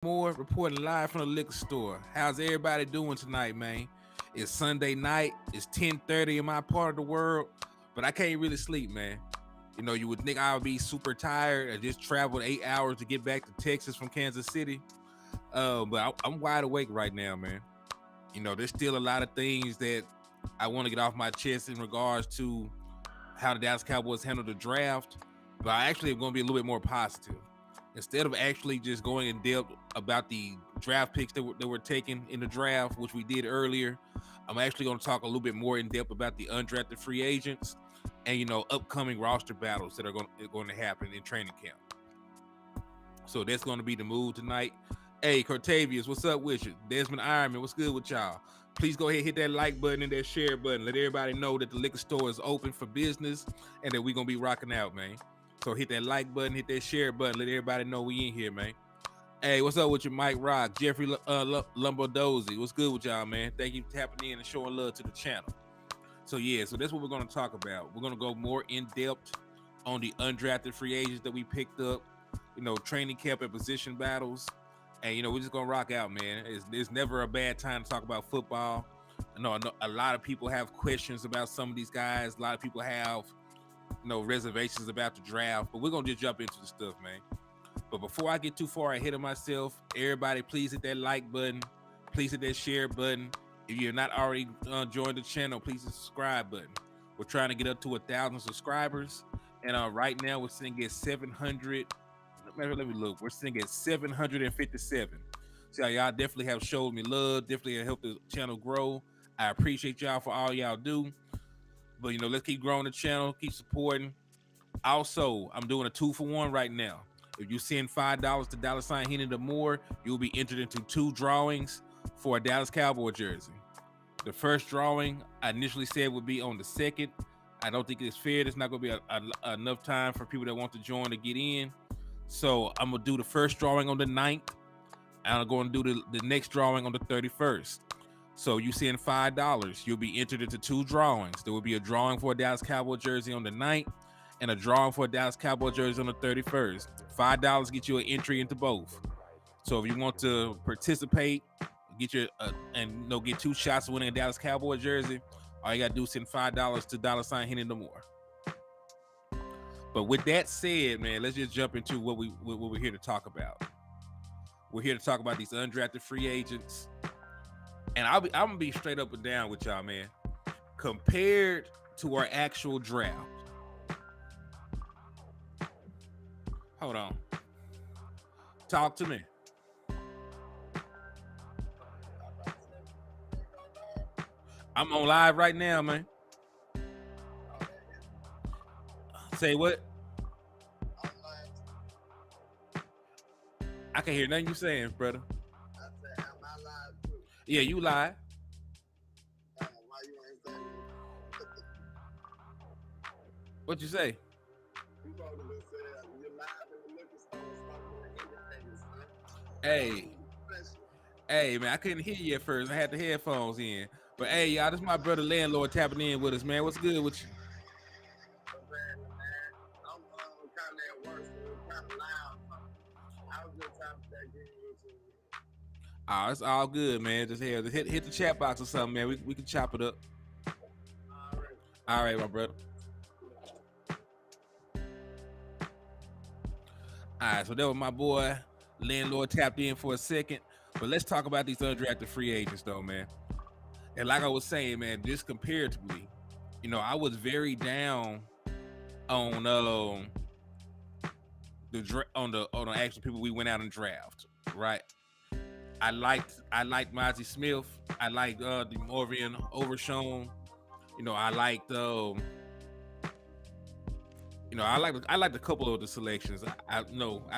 Moore reporting live from the liquor store. How's everybody doing tonight, man? It's Sunday night. It's 10:30 in my part of the world, but I can't really sleep, man. You would think I would be super tired. I just traveled 8 hours to get back to Texas from Kansas City. But I'm wide awake right now, man. There's still a lot of things that I want to get off my chest in regards to how the Dallas Cowboys handled the draft. But I actually am going to be a little bit more positive. Instead of actually just going in depth about the draft picks that were taken in the draft, which we did earlier, I'm actually going to talk a little bit more in depth about the undrafted free agents and upcoming roster battles that are going to happen in training camp. So that's going to be the move tonight. Hey, Cortavius, what's up with you? Desmond Ironman, what's good with y'all? Please go ahead and hit that like button and that share button. Let everybody know that the liquor store is open for business and that we're going to be rocking out, man. So hit that like button, hit that share button. Let everybody know we in here, man. Hey, what's up with you, Mike Rock, Jeffrey Lumbodozy? What's good with y'all, man? Thank you for tapping in and showing love to the channel. So that's what we're going to talk about. We're going to go more in depth on the undrafted free agents that we picked up, training camp and position battles. And, we're just going to rock out, man. It's never a bad time to talk about football. I know a lot of people have questions about some of these guys. A lot of people have reservations about the draft, but we're gonna just jump into the stuff, man. But before I get too far ahead of myself, everybody please hit that like button, please hit that share button. If you're not already joined the channel, please hit the subscribe button. We're trying to get up to 1,000 subscribers, and right now we're sitting at 700. Let me look. We're sitting at 757. So y'all definitely have showed me love, definitely have helped the channel grow. I appreciate y'all for all y'all do. But let's keep growing the channel, keep supporting. Also, I'm doing a 2-for-1 right now. If you send $5 to $Hennythemoor, you'll be entered into 2 drawings for a Dallas Cowboy jersey. The first drawing I initially said would be on the 2nd. I don't think it's fair. There's not going to be enough time for people that want to join to get in. So I'm going to do the first drawing on the 9th. And I'm going to do the next drawing on the 31st. So you send $5, you'll be entered into 2 drawings. There will be a drawing for a Dallas Cowboy jersey on the 9th and a drawing for a Dallas Cowboy jersey on the 31st. $5 get you an entry into both. So if you want to participate, get get 2 shots of winning a Dallas Cowboy jersey, all you gotta do is send $5 to $Hennythemoor. But with that said, man, let's just jump into what we're here to talk about. We're here to talk about these undrafted free agents. And I'm gonna be straight up and down with y'all, man. Compared to our actual draft. Hold on. Talk to me. I'm on live right now, man. Say what? I can't hear nothing you saying, brother. Yeah, you lie. What you say? Hey, man, I couldn't hear you at first. I had the headphones in. But hey, y'all, this is my brother landlord tapping in with us, man. What's good with you? Oh, it's all good, man. Just hit the chat box or something, man. We can chop it up. All right, my brother. All right, so that was my boy landlord tapped in for a second. But let's talk about these undrafted free agents, though, man. And like I was saying, man, just comparatively, I was very down on the actual people we went out and draft, right? I liked Mozzie Smith. I liked DeMorvian Overshown. I liked I liked a couple of the selections. I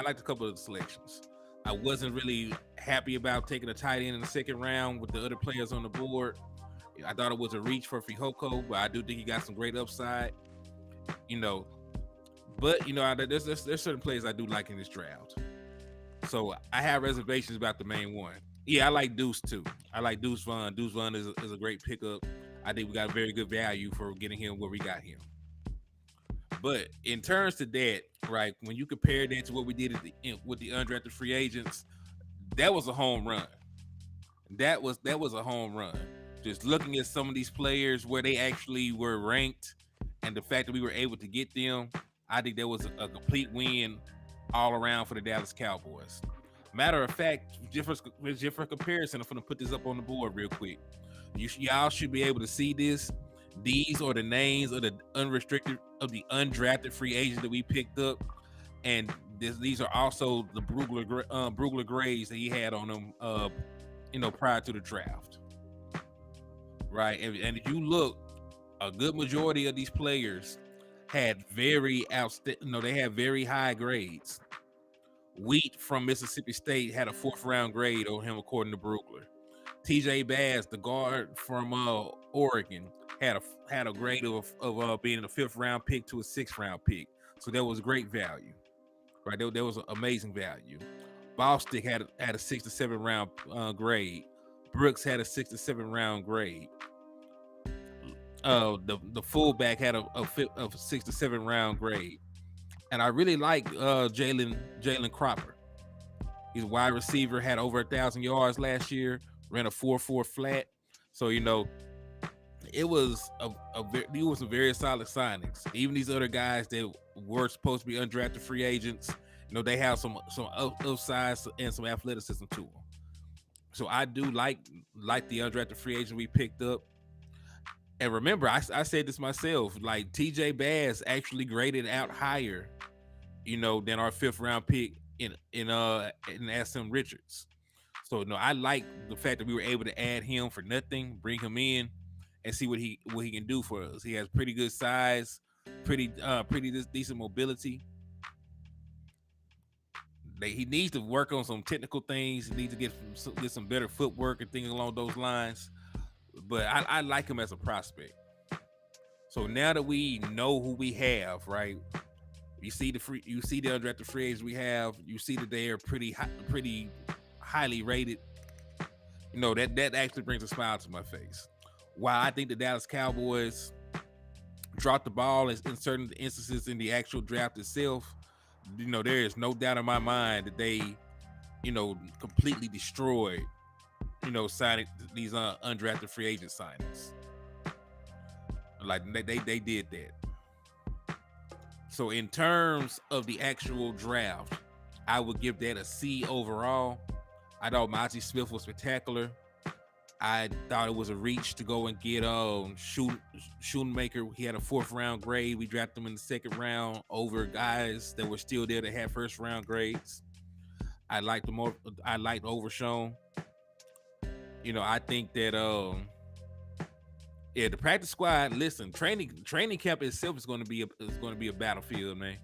liked a couple of the selections. I wasn't really happy about taking a tight end in the 2nd round with the other players on the board. I thought it was a reach for Fihoko, but I do think he got some great upside. But there's certain players I do like in this draft. So I have reservations about the main one. Yeah, I like Deuce too. I like Deuce Vaughn. Deuce Vaughn is a great pickup. I think we got a very good value for getting him where we got him. But in terms to that, right, when you compare that to what we did with the undrafted free agents, that was a home run. That was a home run. Just looking at some of these players where they actually were ranked, and the fact that we were able to get them, I think that was a complete win all around for the Dallas Cowboys. Matter of fact, just for comparison, I'm gonna put this up on the board real quick. Y'all should be able to see this. These are the names of the undrafted free agents that we picked up, and these are also the Brugler grades that he had on them, prior to the draft, right? And if you look, a good majority of these players had very they had very high grades. Wheat from Mississippi State had a 4th round grade on him, according to Brugler. TJ Bass, the guard from Oregon, had a grade of being a 5th round pick to a 6th round pick. So that was great value, right? There was amazing value. Bostic had a 6 to 7 round grade. Brooks had a 6 to 7 round grade. The fullback had a 6 to 7 round grade. And I really like Jalen Cropper. He's a wide receiver, had over 1,000 yards last year, ran a 4.4 flat. So it was these were some very solid signings. Even these other guys that were supposed to be undrafted free agents, they have some upside and some athleticism to them. So I do like the undrafted free agent we picked up. And remember, I said this myself, like TJ Bass actually graded out higher, than our 5th round pick in SM Richards. So I like the fact that we were able to add him for nothing, bring him in, and see what he can do for us. He has pretty good size, pretty decent mobility. He needs to work on some technical things. He needs to get some better footwork and things along those lines. But I like him as a prospect. So now that we know who we have, right? You see the undrafted free agents we have. You see that they are pretty highly rated. That actually brings a smile to my face. While I think the Dallas Cowboys dropped the ball in certain instances in the actual draft itself, there is no doubt in my mind that they, completely destroyed, signing these undrafted free agent signings. Like they did that. So in terms of the actual draft, I would give that a C overall. I thought Monty Smith was spectacular. I thought it was a reach to go and get Schoonmaker. He had a 4th round grade. We drafted him in the 2nd round over guys that were still there that had 1st round grades. I liked Overshown. I think that the practice squad. Listen, training camp itself is going to be a battlefield, man.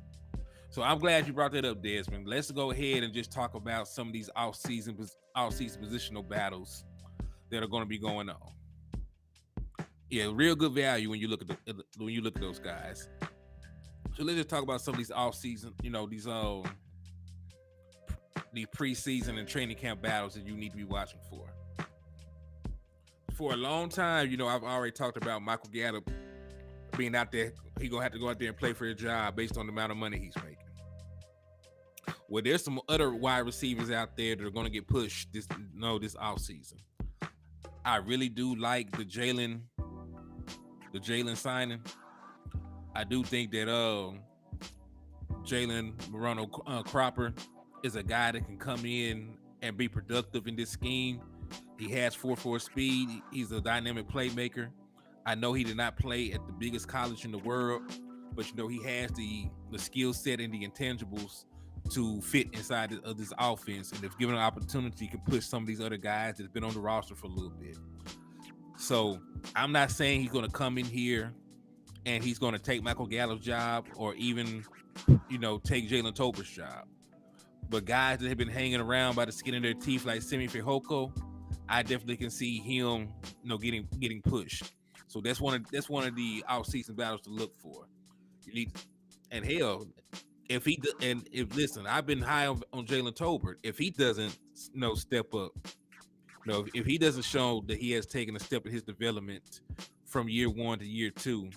So I'm glad you brought that up, Desmond. Let's go ahead and just talk about some of these off-season positional battles that are going to be going on. Yeah, real good value when you look at those guys. So let's just talk about some of these off-season, these preseason and training camp battles that you need to be watching for. For a long time, I've already talked about Michael Gallup being out there. He's gonna have to go out there and play for a job based on the amount of money he's making. Well, there's some other wide receivers out there that are going to get pushed this offseason. I really do like the Jalen signing. I do think that Jalen Morano Cropper is a guy that can come in and be productive in this scheme. He has 4.4 speed. He's a dynamic playmaker. I know he did not play at the biggest college in the world, but he has the skill set and the intangibles to fit inside of this offense. And if given an opportunity, he can push some of these other guys that's been on the roster for a little bit. So I'm not saying he's going to come in here and he's going to take Michael Gallup's job or even, take Jalen Tolbert's job. But guys that have been hanging around by the skin of their teeth like Semi Fehoko, I definitely can see him, getting pushed. So that's one of the off-season battles to look for. And hell, listen, I've been high on Jalen Tolbert. If he doesn't, step up, if he doesn't show that he has taken a step in his development from year 1 to year 2,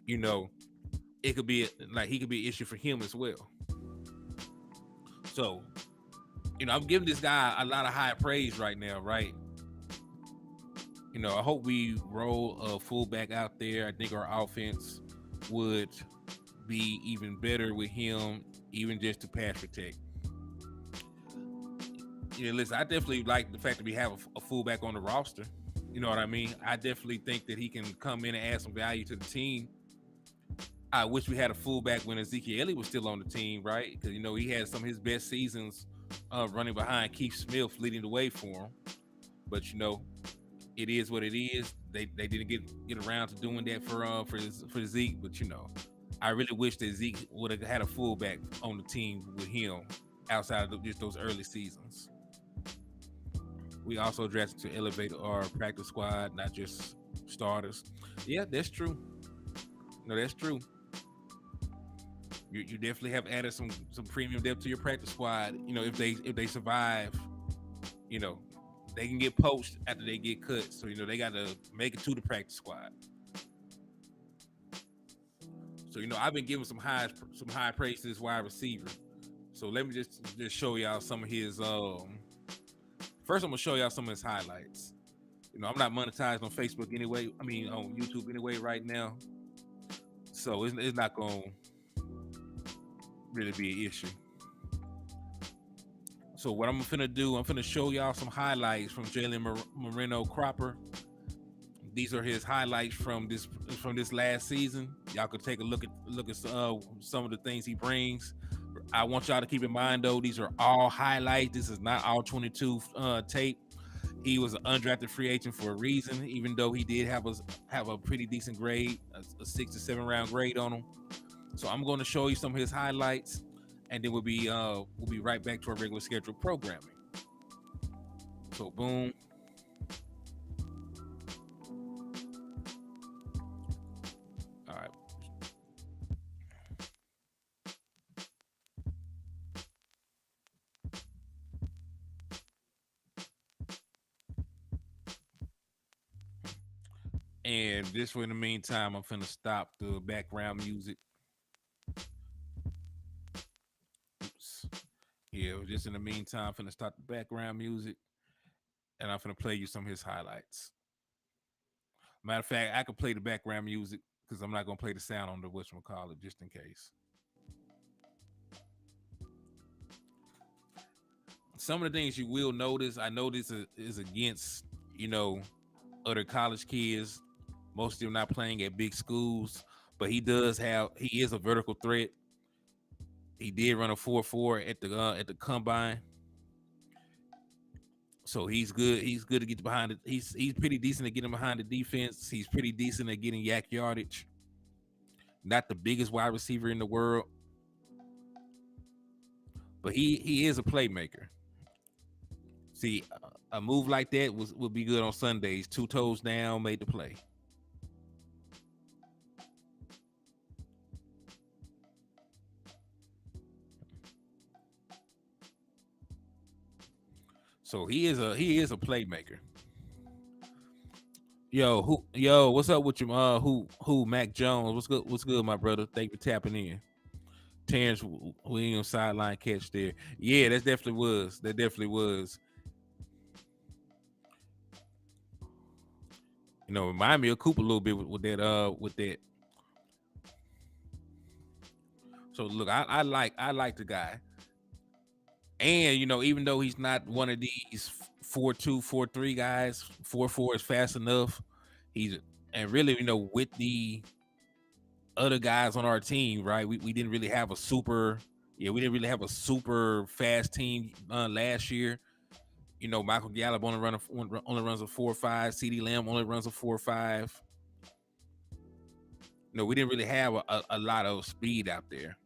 it could be he could be an issue for him as well. So I'm giving this guy a lot of high praise right now, right? I hope we roll a fullback out there. I think our offense would be even better with him, even just to pass protect. Listen, I definitely like the fact that we have a fullback on the roster. You know what I mean? I definitely think that he can come in and add some value to the team. I wish we had a fullback when Ezekiel Elliott was still on the team, right? Because he had some of his best seasons running behind Keith Smith, leading the way for him. But it is what it is. They didn't get around to doing that for Zeke. But I really wish that Zeke would have had a fullback on the team with him outside of just those early seasons. We also drafted to elevate our practice squad, not just starters. Yeah, that's true. No, that's true. You definitely have added some premium depth to your practice squad. If they survive, they can get poached after they get cut. So they got to make it to the practice squad. So I've been giving some high praise to this wide receiver. So let me just show y'all some of his. First, I'm gonna show y'all some of his highlights. I'm not monetized on Facebook anyway. I mean, on YouTube anyway right now. So it's not gonna really be an issue. So what I'm finna do, I'm finna show y'all some highlights from Jalen Moreno Cropper. These are his highlights from this last season. Y'all could take a look at some of the things he brings. I want y'all to keep in mind though, these are all highlights. This is not all 22 tape. He was an undrafted free agent for a reason, even though he did have a pretty decent grade, a 6 to 7 round grade on him. So I'm going to show you some of his highlights, and then we'll be right back to our regular scheduled programming. So boom. All right. And just for in the meantime, I'm finna stop the background music. Oops. Yeah, just in the meantime, I'm finna stop the background music, and I'm finna play you some of his highlights. Matter of fact, I could play the background music because I'm not gonna play the sound on the whatchamacallit just in case. Some of the things you will notice, I know this is against, other college kids. Most of them not playing at big schools, but he is a vertical threat. He did run a 4.4 at the combine. So he's good. He's good to get behind it. He's pretty decent at getting behind the defense. He's pretty decent at getting yak yardage. Not the biggest wide receiver in the world, but he is a playmaker. See, a move like that would be good on Sundays. 2 toes down, made the play. So he is a playmaker. Yo, what's up with you? Who Mac Jones? What's good, my brother? Thank you for tapping in. Terrence Williams sideline catch there. Yeah, that definitely was. Remind me of Cooper a little bit with that. So look, I like the guy. And even though he's not one of these 4.2, 4.3 guys, 4.4 is fast enough. And really, with the other guys on our team, right? We didn't really have a super fast team last year. Michael Gallup only runs a 4.5. CeeDee Lamb only runs a 4.5. We didn't really have a lot of speed out there.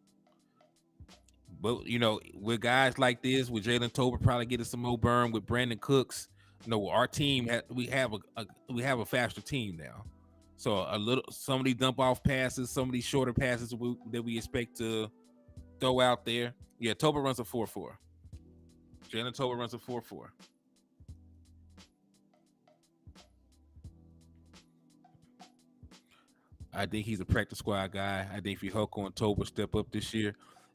But with guys like this, with Jalen Tolbert probably getting some more burn, with Brandon Cooks, our team we have a faster team now. So some of these dump off passes, some of these shorter passes that we expect to throw out there. Yeah, Tolbert runs a 4.4. Jalen Tolbert runs a 4.4. I think he's a practice squad guy. I think if Hucko and Tolbert step up this year,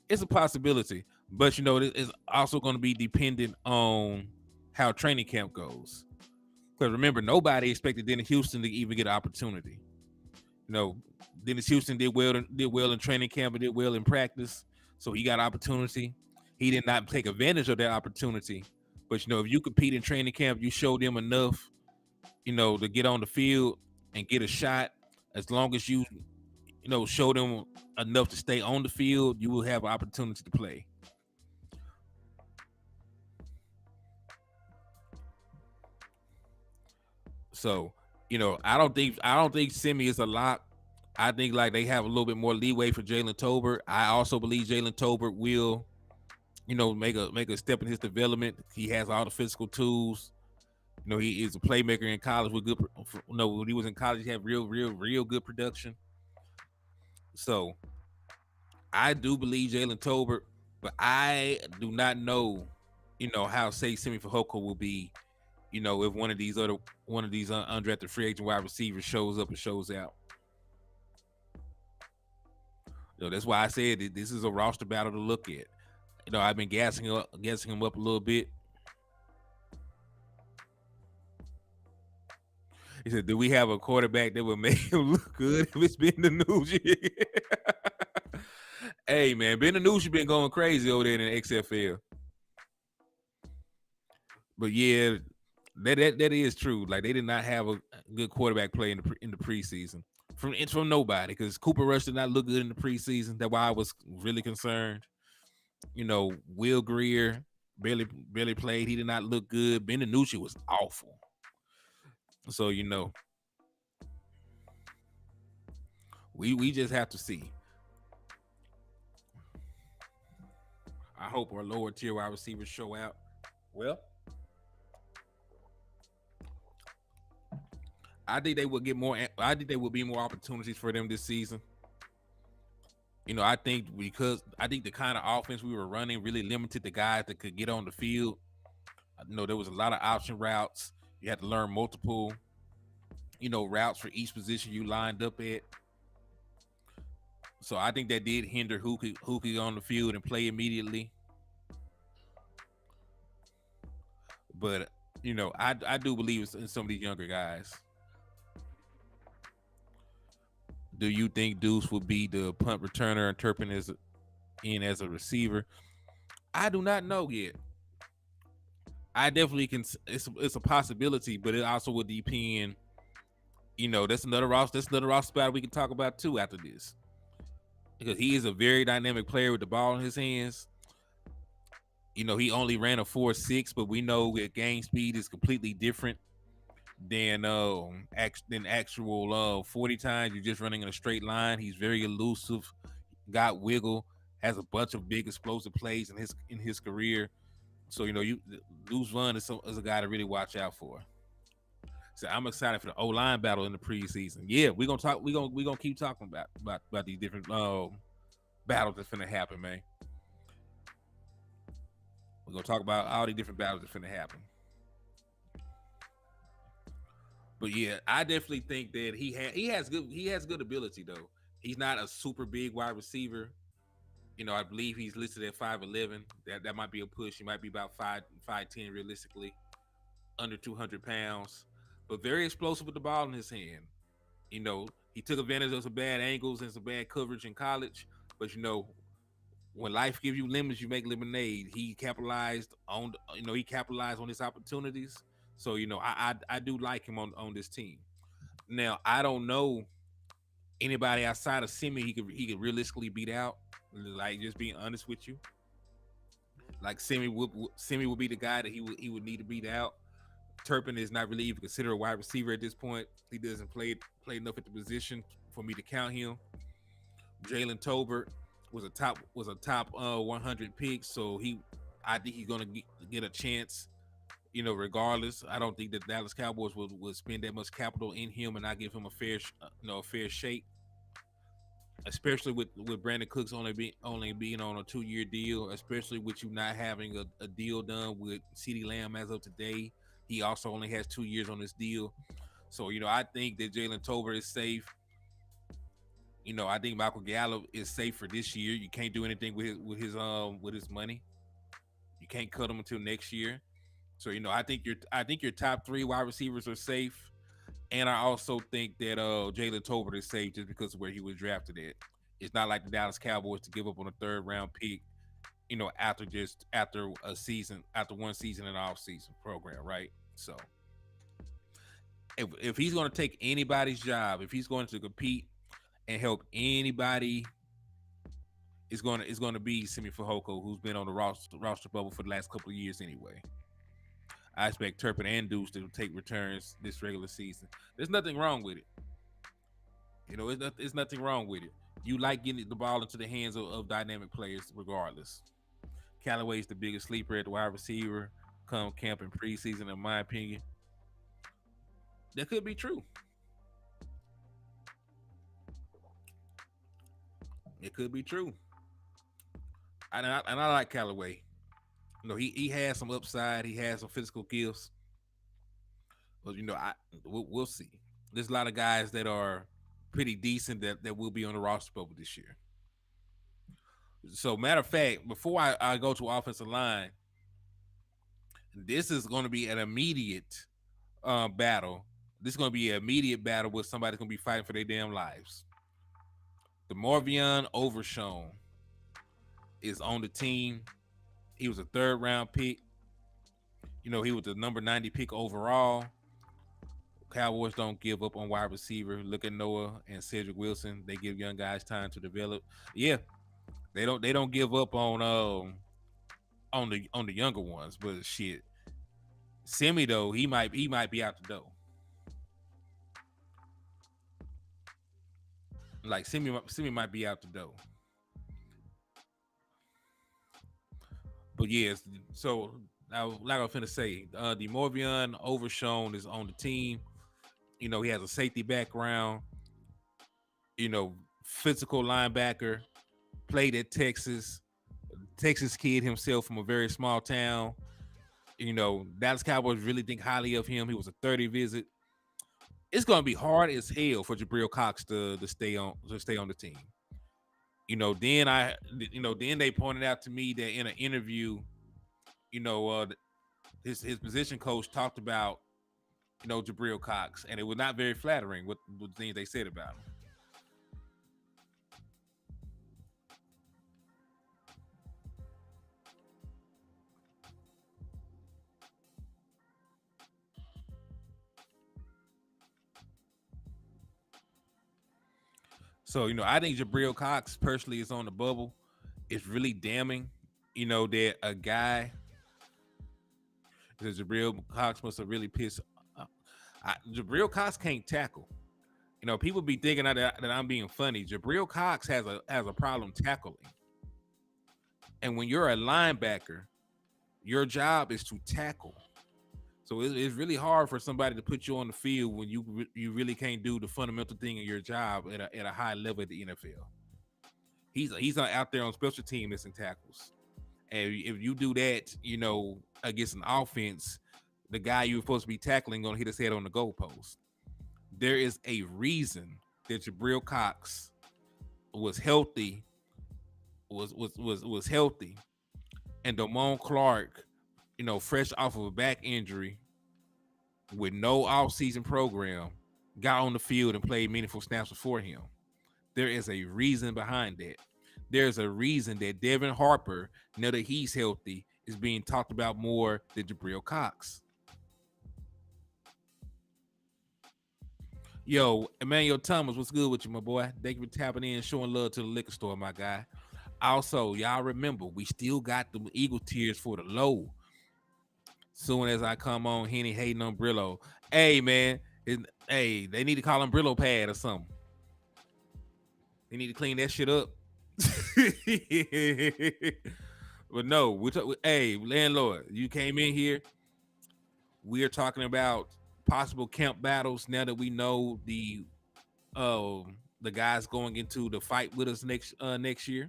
it's a possibility. But it's also going to be dependent on how training camp goes. Because remember, nobody expected Dennis Houston to even get an opportunity. You know, Dennis Houston did well in training camp and did well in practice, so he got opportunity. He did not take advantage of that opportunity. But if you compete in training camp, you show them enough, to get on the field and get a shot. As long as you show them enough to stay on the field, you will have an opportunity to play. So, I don't think Simi is a lock. I think like they have a little bit more leeway for Jalen Tolbert. I also believe Jalen Tolbert will, make a step in his development. He has all the physical tools. He is a playmaker in college with good. When he was in college, he had real good production. So I do believe Jalen Tolbert, but I do not know, how say Simi Fehoko will be. If one of these undrafted free agent wide receivers shows up and shows out. That's why I said this is a roster battle to look at. I've been gassing him up a little bit. He said, "Do we have a quarterback that would make him look good if it's been the news?" Hey man, Ben DiNucci been going crazy over there in the XFL. But yeah, that is true. Like they did not have a good quarterback play in the preseason from nobody, because Cooper Rush did not look good in the preseason. That's why I was really concerned. Will Greer barely played. He did not look good. Ben DiNucci was awful. So we just have to see. I hope our lower tier wide receivers show out. Well, I think they would get more. I think there will be more opportunities for them this season. I think the kind of offense we were running really limited the guys that could get on the field. There was a lot of option routes. You had to learn multiple, routes for each position you lined up at. So I think that did hinder who could get on the field and play immediately. But I do believe in some of these younger guys. Do you think Deuce would be the punt returner and Turpin as a receiver? I do not know yet. I definitely can. It's a possibility, but it also would depend. That's another roster. That's another roster spot we can talk about too after this, because he is a very dynamic player with the ball in his hands. He only ran a 4.6, but we know that game speed is completely different than actual 40 times. You're just running in a straight line. He's very elusive, got wiggle, has a bunch of big explosive plays in his career. So you Deuce Vaughn is a guy to really watch out for. So I'm excited for the O line battle in the preseason. Yeah, we're gonna talk. We're gonna keep talking about these different battles that's finna happen, man. We're gonna talk about all the different battles that's finna happen. But yeah, I definitely think that he has good ability though. He's not a super big wide receiver. I believe he's listed at 5'11". That might be a push. He might be about 5'10" realistically, under 200 pounds, but very explosive with the ball in his hand. He took advantage of some bad angles and some bad coverage in college, but when life gives you lemons, you make lemonade. He capitalized on his opportunities. So I do like him on this team. Now I don't know anybody outside of Simi he could realistically beat out. Like, just being honest with you, like Simi would be the guy that he would need to beat out. Turpin is not really even considered a wide receiver at this point. He doesn't play enough at the position for me to count him. Jalen Tolbert was a top 100 pick, so I think he's gonna get a chance. Regardless, I don't think that Dallas Cowboys would spend that much capital in him and not give him a fair shake, especially with Brandon Cooks only being on a 2-year deal, especially with you not having a deal done with CeeDee Lamb as of today. He also only has 2 years on this deal. So, I think that Jalen Tolbert is safe. I think Michael Gallup is safe for this year. You can't do anything with his money. You can't cut him until next year. So I think your top three wide receivers are safe. And I also think that Jalen Tolbert is safe just because of where he was drafted at. It's not like the Dallas Cowboys to give up on a third round pick, after a season, after one season in the offseason program, right? So if he's going to take anybody's job, if he's going to compete and help anybody, it's going to be Simi Fehoko, who's been on the roster bubble for the last couple of years anyway. I expect Turpin and Deuce to take returns this regular season. There's nothing wrong with it. It's nothing wrong with it. You like getting the ball into the hands of dynamic players regardless. Callaway's the biggest sleeper at the wide receiver come camp in preseason, in my opinion. That could be true. It could be true. And I like Callaway. He has some upside. He has some physical gifts. But we'll see. There's a lot of guys that are pretty decent that will be on the roster bubble this year. So matter of fact, before I go to offensive line, this is going to be an immediate battle. This is going to be an immediate battle where somebody's going to be fighting for their damn lives. DeMarvion Overshown is on the team. He was a third round pick. He was the number 90 pick overall. Cowboys don't give up on wide receiver. Look at Noah and Cedric Wilson. They give young guys time to develop. Yeah, they don't give up on the younger ones. But shit, Simi though, he might be out the door. Like Simi might be out the door. But yes, so like I was finna say, DeMarvion Overshown is on the team. He has a safety background. Physical linebacker. Played at Texas. Texas kid himself from a very small town. Dallas Cowboys really think highly of him. He was a 30 visit. It's gonna be hard as hell for Jabril Cox to stay on the team. Then they pointed out to me that in an interview, his position coach talked about Jabril Cox, and it was not very flattering with the things they said about him. So I think Jabril Cox personally is on the bubble. It's really damning, that a guy because Jabril Cox must have really pissed. Jabril Cox can't tackle. People be thinking that I'm being funny. Jabril Cox has a problem tackling, and when you're a linebacker, your job is to tackle. So it's really hard for somebody to put you on the field when you really can't do the fundamental thing in your job at a high level at the NFL. He's not out there on special team missing tackles, and if you do that, against an offense, the guy you're supposed to be tackling gonna hit his head on the goalpost. There is a reason that Jabril Cox was healthy, was healthy, and Damone Clark, fresh off of a back injury with no offseason program, got on the field and played meaningful snaps before him. There is a reason behind that. There's a reason that Devin Harper, now that he's healthy, is being talked about more than Jabril Cox. Yo, Emmanuel Thomas, what's good with you, my boy? Thank you for tapping in, showing love to the liquor store, my guy. Also, y'all remember, we still got the Eagle tiers for the low. Soon as I come on, Henny hating on Brillo. Hey, man. They need to call him Brillo pad or something. They need to clean that shit up. But no, hey, landlord, you came in here. We are talking about possible camp battles now that we know the guys going into the fight with us next year.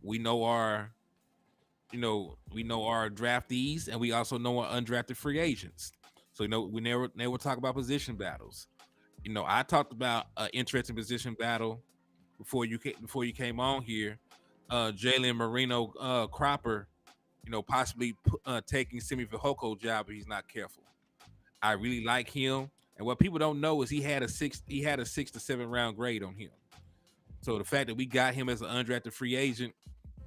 We know our draftees, and we also know our undrafted free agents. So we never talk about position battles. I talked about an interesting position battle before you came on here, Jalen Marino Cropper, possibly taking Simi Fehoko job if he's not careful. I really like him, and what people don't know is he had a 6 to 7 round grade on him. So the fact that we got him as an undrafted free agent,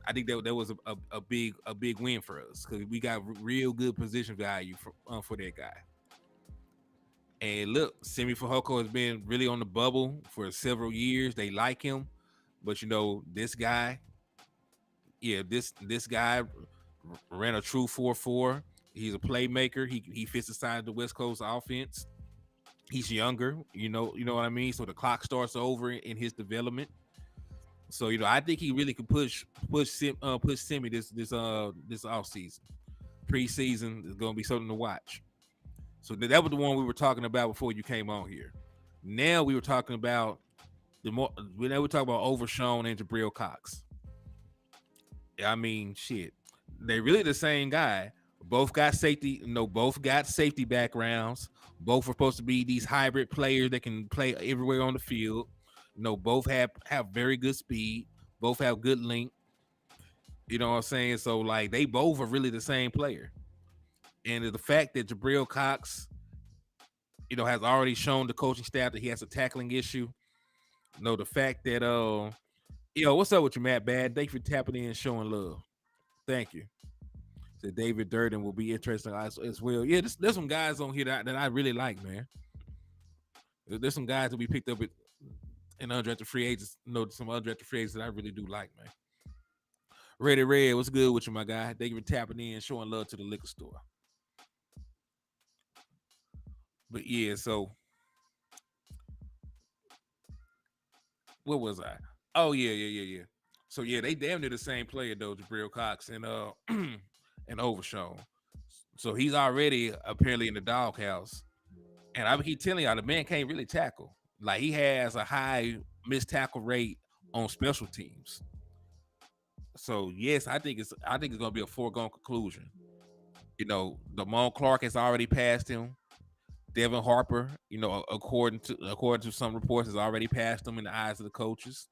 I think that was a big win for us because we got real good position value for that guy. And look, Simi Fehoko has been really on the bubble for several years. They like him, but this guy, this guy ran a true 4-4. He's a playmaker. He fits inside the West Coast offense. He's younger, you know what I mean. So the clock starts over in his development. So I think he really could push Simi this off season. Preseason is going to be something to watch. So that was the one we were talking about before you came on here. Now we were talking about Overshown and Jabril Cox. I mean, shit, they're really the same guy. Both got safety backgrounds. Both are supposed to be these hybrid players that can play everywhere on the field. Both have very good speed. Both have good length. You know what I'm saying? So like they both are really the same player. And the fact that Jabril Cox, has already shown the coaching staff that he has a tackling issue. The fact that what's up with you, Matt Bad? Thank you for tapping in and showing love. Thank you. So David Durden will be interesting as well. Yeah, there's some guys on here that I really like, man. There's some guys that we picked up in undrafted free agents. Some undrafted free agents that I really do like, man. Ready Red, what's good with you, my guy? Thank you for tapping in and showing love to the liquor store. But yeah, so what was I? Oh yeah. So yeah, they damn near the same player though, Jabril Cox and and Overshown. So he's already apparently in the doghouse. And I keep telling y'all, the man can't really tackle. Like he has a high missed tackle rate on special teams. So yes, I think it's gonna be a foregone conclusion. Damone Clark has already passed him. Devin Harper, according to some reports, has already passed him in the eyes of the coaches.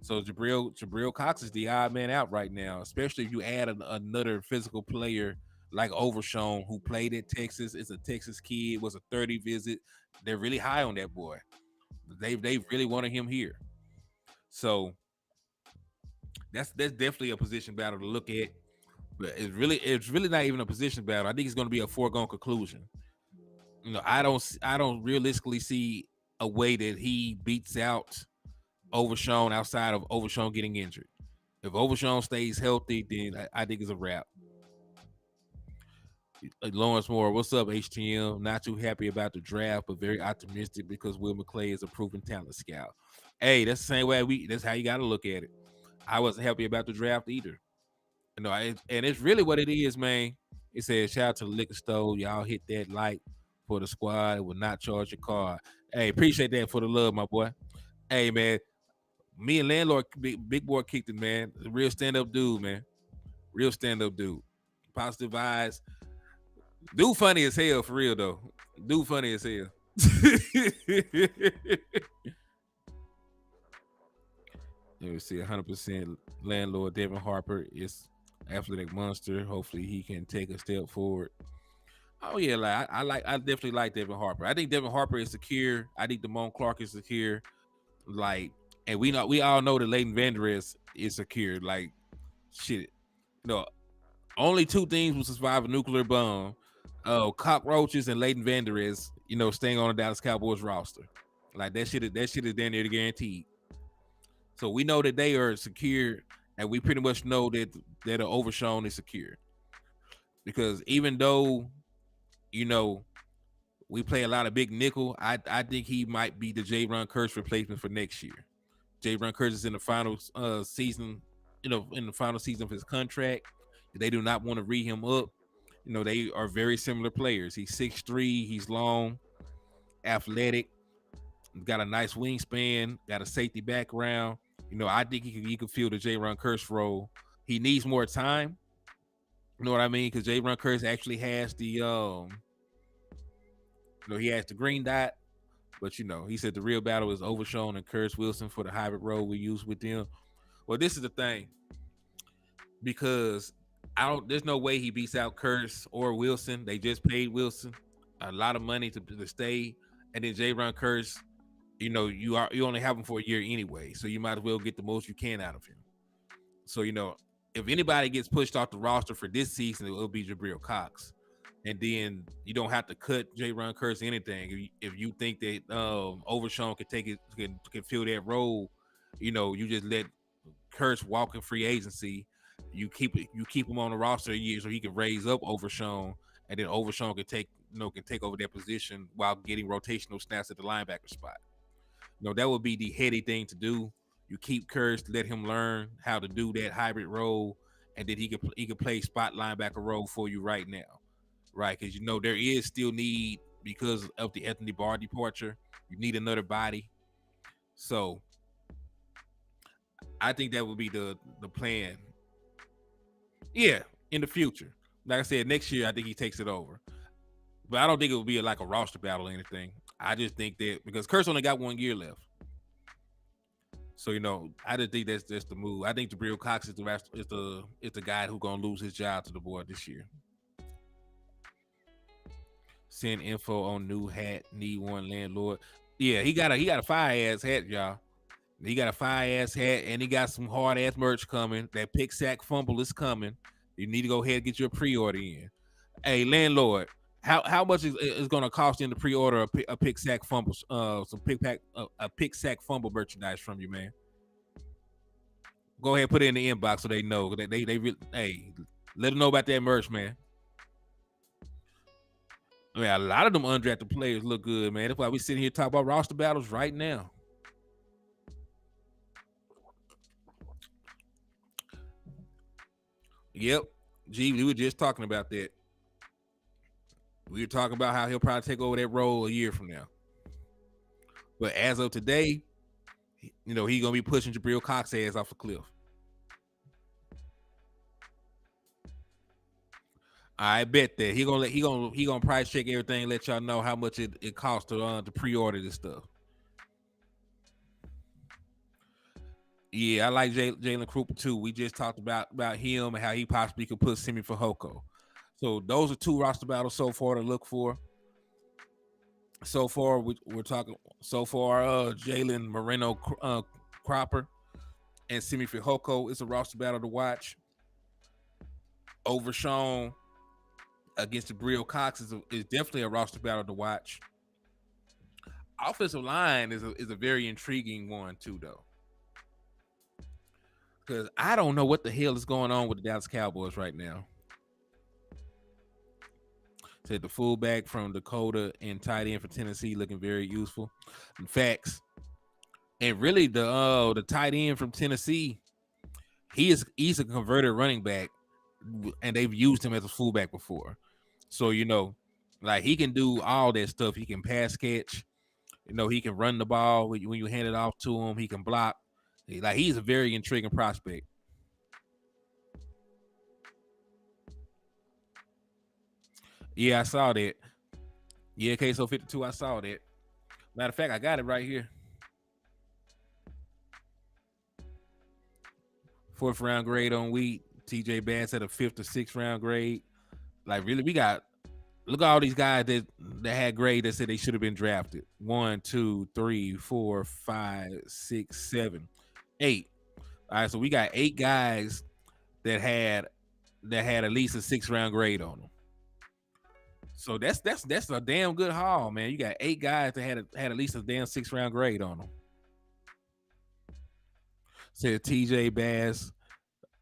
So Jabril Cox is the odd man out right now, especially if you add another physical player like Overshown, who played at Texas, is a Texas kid, was a 30 visit. They're really high on that boy. They really wanted him here. So that's definitely a position battle to look at. But it's really not even a position battle. I think it's going to be a foregone conclusion. I don't realistically see a way that he beats out Overshown outside of Overshown getting injured. If Overshown stays healthy, then I think it's a wrap. Lawrence Moore, what's up, HTM? Not too happy about the draft, but very optimistic because Will McClay is a proven talent scout. Hey, that's the same way that's how you got to look at it. I wasn't happy about the draft either. And it's really what it is, man. It says, shout out to the liquor store. Y'all hit that like for the squad. It will not charge your card. Hey, appreciate that for the love, my boy. Hey, man. Me and Landlord, big boy kicked it, man. Real stand-up dude, man. Real stand-up dude. Positive vibes. Dude funny as hell, for real, though. Dude funny as hell. Let me see, 100% Landlord Devin Harper is athletic monster. Hopefully he can take a step forward. Oh yeah, like I definitely like Devin Harper. I think Devin Harper is secure. I think Damone Clark is secure. Like, and we all know that Leighton Vander Esch is secure. Like, shit, only two things will survive a nuclear bomb: cockroaches and Leighton Vander Esch. Staying on the Dallas Cowboys roster. Like that shit is damn near guaranteed. So we know that they are secure, and we pretty much know that an Overshown is secure. Because even though, we play a lot of big nickel, I think he might be the J-Ron Curse replacement for next year. J-Ron Curse is in the final season, in the final season of his contract. They do not want to re him up. They are very similar players. He's 6'3", he's long, athletic, got a nice wingspan, got a safety background. I think he could fill the J-Ron Curse role. He needs more time. You know what I mean? Because J-Ron Curse actually has the he has the green dot, But he said the real battle is Overshown and Curtis Wilson for the hybrid role we use with them. Well, this is the thing, because there's no way he beats out Curtis or Wilson. They just paid Wilson a lot of money to stay, and then J-Ron Curtis, you only have him for a year anyway, so you might as well get the most you can out of him. So if anybody gets pushed off the roster for this season, it will be Jabril Cox, and then you don't have to cut J-Ron Curtis anything. If you think that Overshown can fill that role, you just let Curtis walk in free agency. You keep him on the roster a year so he can raise up Overshown, and then Overshown can take over that position while getting rotational snaps at the linebacker spot. That would be the heady thing to do. You keep Curtis to let him learn how to do that hybrid role, and then he can play spot linebacker role for you right now, right? Because there is still need, because of the Anthony Barr departure. You need another body, so I think that would be the plan. Yeah, in the future, like I said, next year I think he takes it over, but I don't think it will be like a roster battle or anything. I just think that because Curtis only got 1 year left. So I just think that's the move. I think Jabril Cox is the guy who's gonna lose his job to the board this year. Send info on new hat. Need one landlord. Yeah, he got a fire ass hat, y'all. He got a fire ass hat, and he got some hard ass merch coming. That pick sack fumble is coming. You need to go ahead and get your pre-order in. Hey, landlord, how much is going to cost in the pre-order a pick sack fumble, a pick sack fumble merchandise from you, man? Go ahead, put it in the inbox so they know. They really, hey, let them know about that merch, man. I mean, a lot of them undrafted players look good, man. That's why we sitting here talking about roster battles right now. Yep. Gee, we were just talking about that. We were talking about how he'll probably take over that role a year from now. But as of today, he's gonna be pushing Jabril Cox ass off a cliff. I bet that he gonna price check everything, let y'all know how much it costs to pre-order this stuff. Yeah, I like Jalen Krupa too. We just talked about him and how he possibly could put Simi Fehoko. So those are 2 roster battles so far to look for. So far, we're talking. So far, Jalen Moreno Cropper and Simi Fehoko is a roster battle to watch. Overshown against Jabril Cox is definitely a roster battle to watch. Offensive line is a very intriguing one too, though, because I don't know what the hell is going on with the Dallas Cowboys right now. Said the fullback from Dakota and tight end for Tennessee looking very useful. In facts. And really the tight end from Tennessee, he's a converted running back, and they've used him as a fullback before. So like he can do all that stuff. He can pass catch. He can run the ball when you hand it off to him. He can block. Like he's a very intriguing prospect. Yeah, I saw that. Yeah, KSO 52, I saw that. Matter of fact, I got it right here. 4th round grade on Wheat. TJ Bass at a 5th or 6th round grade. Like really, look at all these guys that had grade that said they should have been drafted. 1, 2, 3, 4, 5, 6, 7, 8. All right, so we got 8 guys that had at least a 6th round grade on them. So that's a damn good haul, man. You got 8 guys that had at least a damn 6th round grade on them. Said TJ Bass,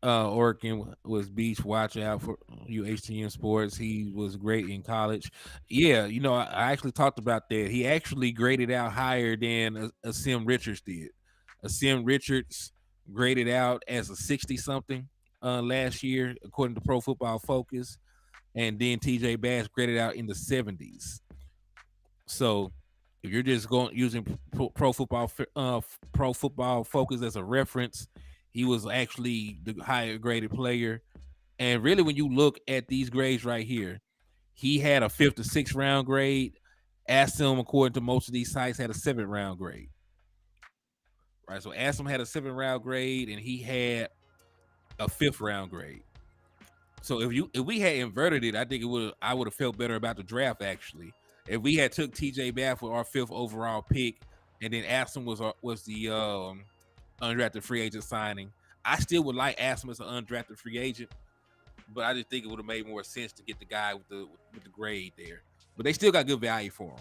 Oregon was beach. Watch out for you, HTM Sports. He was great in college. Yeah, I actually talked about that. He actually graded out higher than a Sim Richards did. A Sim Richards graded out as a 60 something last year, according to Pro Football Focus, and then TJ Bass graded out in the 70s. So if you're just using Pro Football Focus as a reference, he was actually the higher graded player. And really, when you look at these grades right here, he had a 5th or 6th round grade Asum, according to most of these sites, had a 7th round grade. Right, so Asum had a 7th round grade, and he had a 5th round grade. So if we had inverted it, I think I would have felt better about the draft actually. If we had took TJ Bath with our 5th overall pick, and then Asum was the undrafted free agent signing, I still would like Asum as an undrafted free agent, but I just think it would have made more sense to get the guy with the grade there. But they still got good value for him.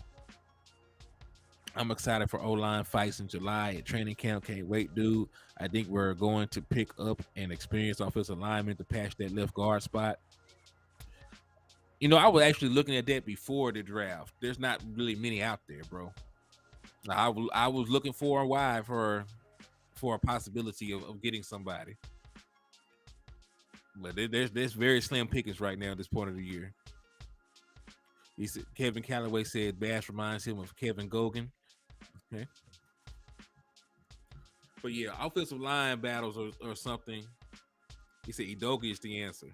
I'm excited for O-line fights in July at training camp. Can't wait, dude. I think we're going to pick up an experienced offensive lineman to patch that left guard spot. You know, I was actually looking at that before the draft. There's not really many out there, bro. I was looking for a wide for a possibility of getting somebody. But there's very slim pickings right now at this point of the year. He said Kevin Callaway said Bass reminds him of Kevin Gogan. Okay. But yeah, offensive line battles or something. He said Edoga is the answer.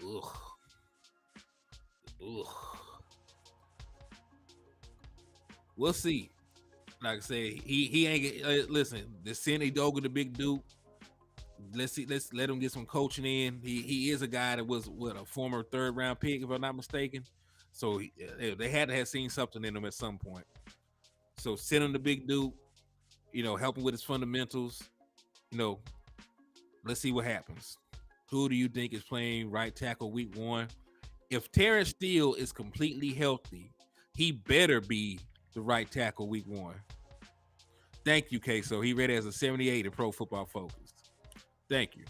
Ugh. We'll see. Like I said, he ain't listen. The send Edoga, the big dude. Let's let him get some coaching in. He is a guy that was a former 3rd round pick, if I'm not mistaken. So they had to have seen something in him at some point. So send him the big dude. You know, help him with his fundamentals. You know, let's see what happens. Who do you think is playing right tackle week 1? If Terrence Steele is completely healthy, he better be the right tackle week 1. Thank you, Queso. He read it as a 78 in Pro Football Focus. Thank you.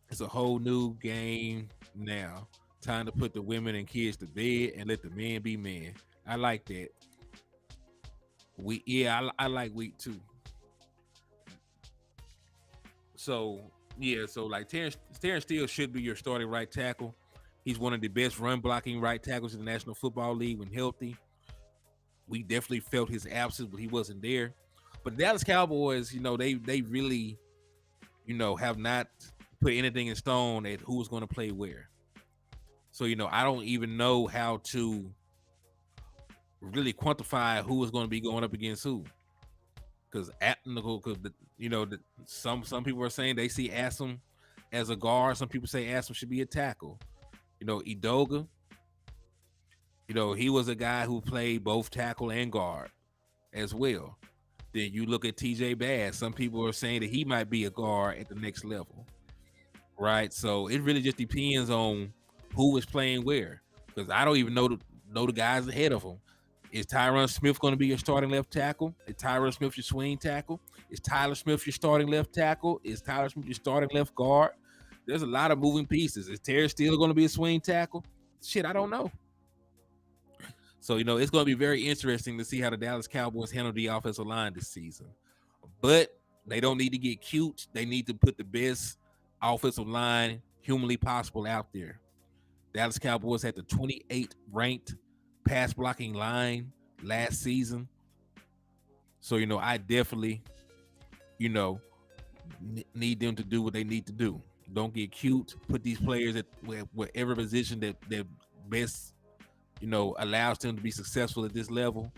It's a whole new game now. Time to put the women and kids to bed and let the men be men. I like that. I like week 2. So like Terrence Steele should be your starting right tackle. He's one of the best run blocking right tackles in the National Football League when healthy. We definitely felt his absence, but he wasn't there. But the Dallas Cowboys, you know, they really, you know, have not put anything in stone at who's going to play where. So, you know, I don't even know how to really quantify who is going to be going up against who. Because some people are saying they see Asum as a guard. Some people say Asum should be a tackle. You know, Edoga, you know, he was a guy who played both tackle and guard as well. Then you look at TJ Bass. Some people are saying that he might be a guard at the next level, right? So it really just depends on who is playing where. Because I don't even know the guys ahead of him. Is Tyron Smith going to be your starting left tackle? Is Tyron Smith your swing tackle? Is Tyler Smith your starting left tackle? Is Tyler Smith your starting left guard? There's a lot of moving pieces. Is Terry Steele going to be a swing tackle? Shit, I don't know. So, you know, it's going to be very interesting to see how the Dallas Cowboys handle the offensive line this season. But they don't need to get cute. They need to put the best offensive line humanly possible out there. Dallas Cowboys had the 28th ranked pass blocking line last season. So, you know, I definitely, you know, need them to do what they need to do. Don't get cute. Put these players at whatever position that best, you know, allows them to be successful at this level.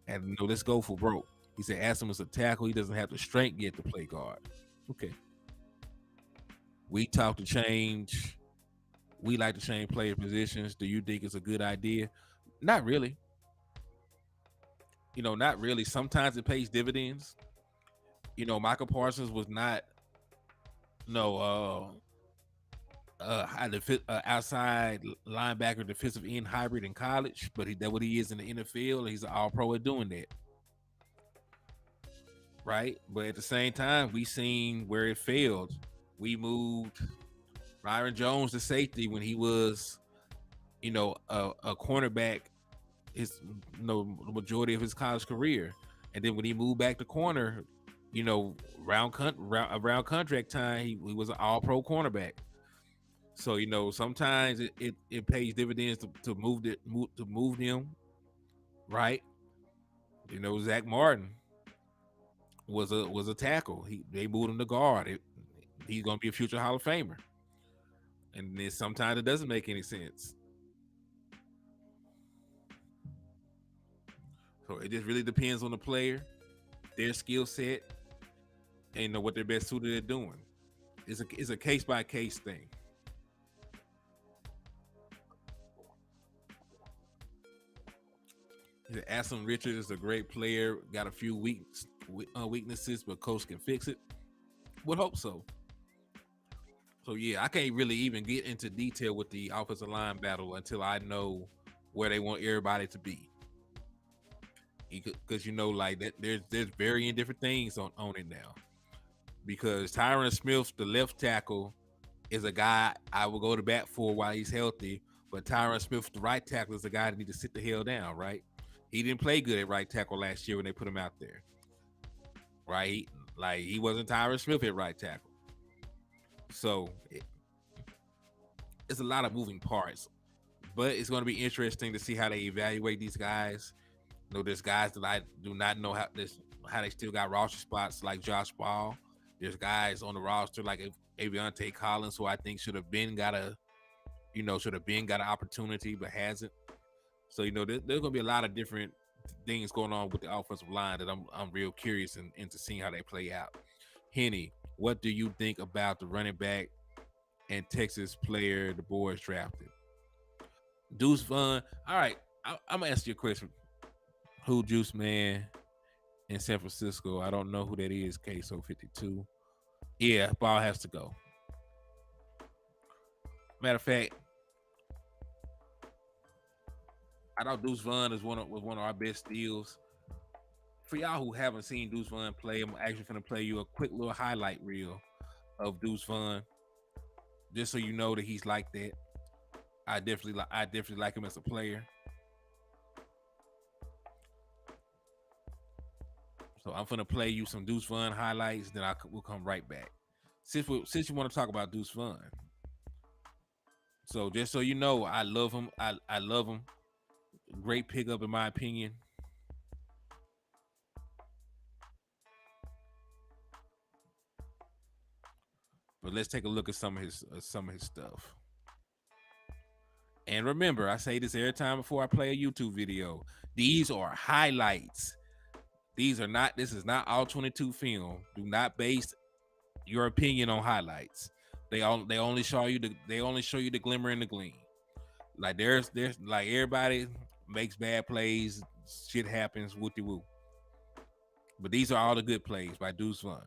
And, you know, let's go for broke. He said, ask him as a tackle. He doesn't have the strength yet to play guard. Okay. We talk to change. We like to change player positions. Do you think it's a good idea? Not really. You know, not really. Sometimes it pays dividends. You know, Michael Parsons was not, outside linebacker defensive end hybrid in college, but that's what he is in the NFL. He's an all-pro at doing that. Right? But at the same time, we seen where it failed. We moved Byron Jones to safety when he was, you know, a cornerback his, you know, the majority of his college career. And then when he moved back to corner, you know, around contract time, he was an all-pro cornerback. So, you know, sometimes it pays dividends to move them, right? You know, Zach Martin was a tackle. They moved him to guard. He's gonna be a future Hall of Famer. And then sometimes it doesn't make any sense. So it just really depends on the player, their skill set, and what they're best suited at doing. It's a case by case thing. Aston Richards is a great player, got a few weaknesses, but coach can fix it. Would hope so. So yeah, I can't really even get into detail with the offensive line battle until I know where they want everybody to be. Because like that, there's varying different things on it now. Because Tyron Smith, the left tackle, is a guy I will go to bat for while he's healthy. But Tyron Smith, the right tackle, is a guy that need to sit the hell down, right? He didn't play good at right tackle last year when they put him out there, right? Like he wasn't Tyron Smith at right tackle. So it's a lot of moving parts, but it's going to be interesting to see how they evaluate these guys. There's guys that I do not know how they still got roster spots like Josh Ball. There's guys on the roster like Aviante Collins, who I think should have been got an opportunity but hasn't. So there's going to be a lot of different things going on with the offensive line that I'm real curious into seeing how they play out. Henny, what do you think about the running back and Texas player the boys drafted? Deuce Vaughn. All right, I'm gonna ask you a question. Who Juice Man in San Francisco? I don't know who that is. Queso 52. Yeah, ball has to go. Matter of fact, I thought Deuce Vaughn was one of our best deals. For y'all who haven't seen Deuce Vaughn play, I'm actually gonna play you a quick little highlight reel of Deuce Vaughn, just so you know that he's like that. I definitely like him as a player. So I'm gonna play you some Deuce Vaughn highlights, then we'll come right back. Since you want to talk about Deuce Vaughn, so just so you know, I love him. I love him. Great pickup in my opinion. But let's take a look at some of his stuff. And remember, I say this every time before I play a YouTube video. These are highlights. These are not. This is not all 22 film. Do not base your opinion on highlights. They only show you the glimmer and the gleam. Like there's like everybody makes bad plays. Shit happens. Whoopty whoop. But these are all the good plays by Deuce Vaughn.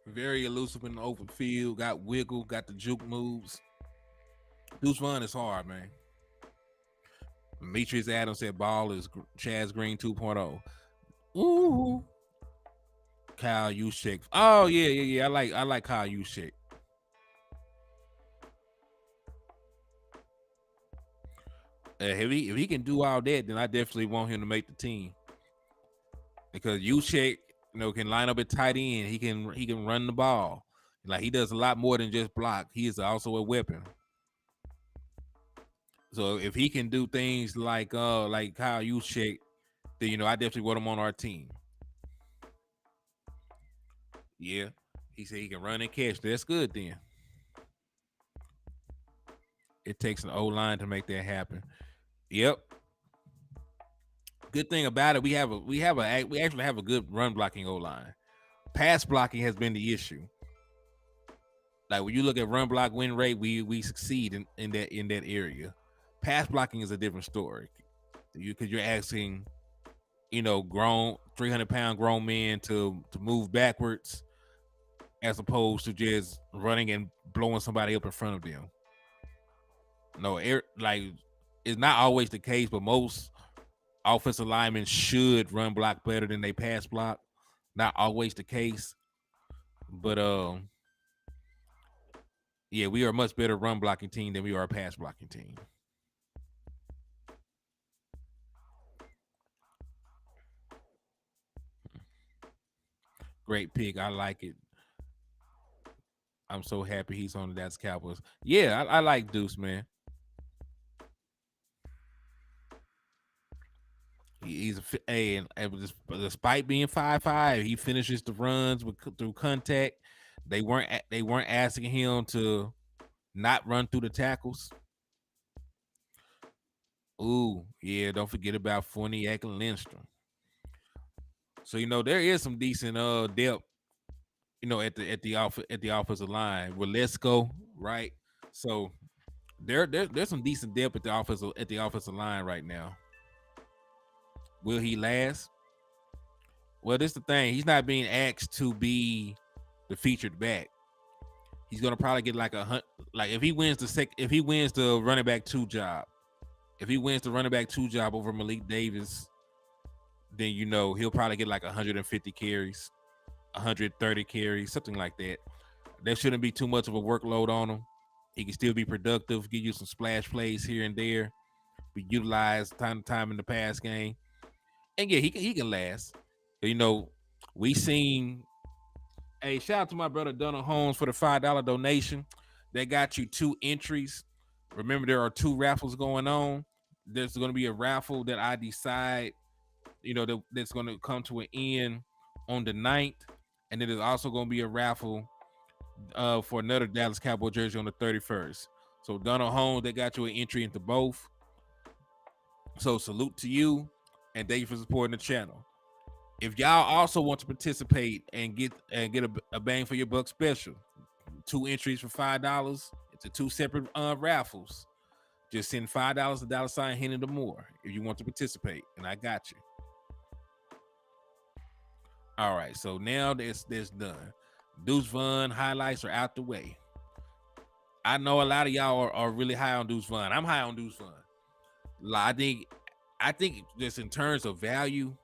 Very elusive in the open field. Got wiggle. Got the juke moves. Deuce Vaughn is hard, man. Demetrius Adams said ball is Chaz Green 2.0. Ooh. Kyle Juszczyk. Oh yeah. I like Kyle Juszczyk. If he can do all that, then I definitely want him to make the team. Because Juszczyk, can line up at tight end. He can run the ball. Like he does a lot more than just block. He is also a weapon. So if he can do things like Kyle Juszczyk, then I definitely want him on our team. Yeah. He said he can run and catch. That's good then. It takes an O-line to make that happen. Yep. Good thing about it, we actually have a good run blocking O-line. Pass blocking has been the issue. Like when you look at run block win rate, we succeed in that area. Pass blocking is a different story. Because you're asking, grown 300-pound grown men to move backwards, as opposed to just running and blowing somebody up in front of them. No, it's not always the case, but most offensive linemen should run block better than they pass block. Not always the case, but yeah, we are a much better run blocking team than we are a pass blocking team. Great pick. I like it. I'm so happy he's on the Dallas Cowboys. Yeah, I like Deuce, man. He's and despite being 5'5", he finishes the runs through contact. They weren't asking him to not run through the tackles. Ooh, yeah, don't forget about Fournier and Lindstrom. So there is some decent depth, at the offensive line. Walesko, right? So there's some decent depth at the offensive line right now. Will he last? Well, this is the thing. He's not being asked to be the featured back. He's gonna probably get like like if he wins the running back two job, if he wins the running back two job over Malik Davis, then he'll probably get like 150 carries, 130 carries, something like that. There shouldn't be too much of a workload on him. He can still be productive, give you some splash plays here and there, be utilized time to time in the pass game, and yeah, he can last. We seen. Hey, shout out to my brother Donald Holmes for the $5 donation. They got you 2 entries. Remember, there are 2 raffles going on. There's going to be a raffle that I decide, that's going to come to an end on the 9th, and then there's also going to be a raffle for another Dallas Cowboy jersey on the 31st. So Donald Holmes, they got you an entry into both. So salute to you, and thank you for supporting the channel. If y'all also want to participate and get a bang for your buck special, 2 entries for $5. It's 2 separate raffles. Just send $5 to $Hennythemoor if you want to participate, and I got you. All right, so now that's done. Deuce Vaughn highlights are out the way. I know a lot of y'all are really high on Deuce Vaughn. I'm high on Deuce Vaughn. I think just in terms of value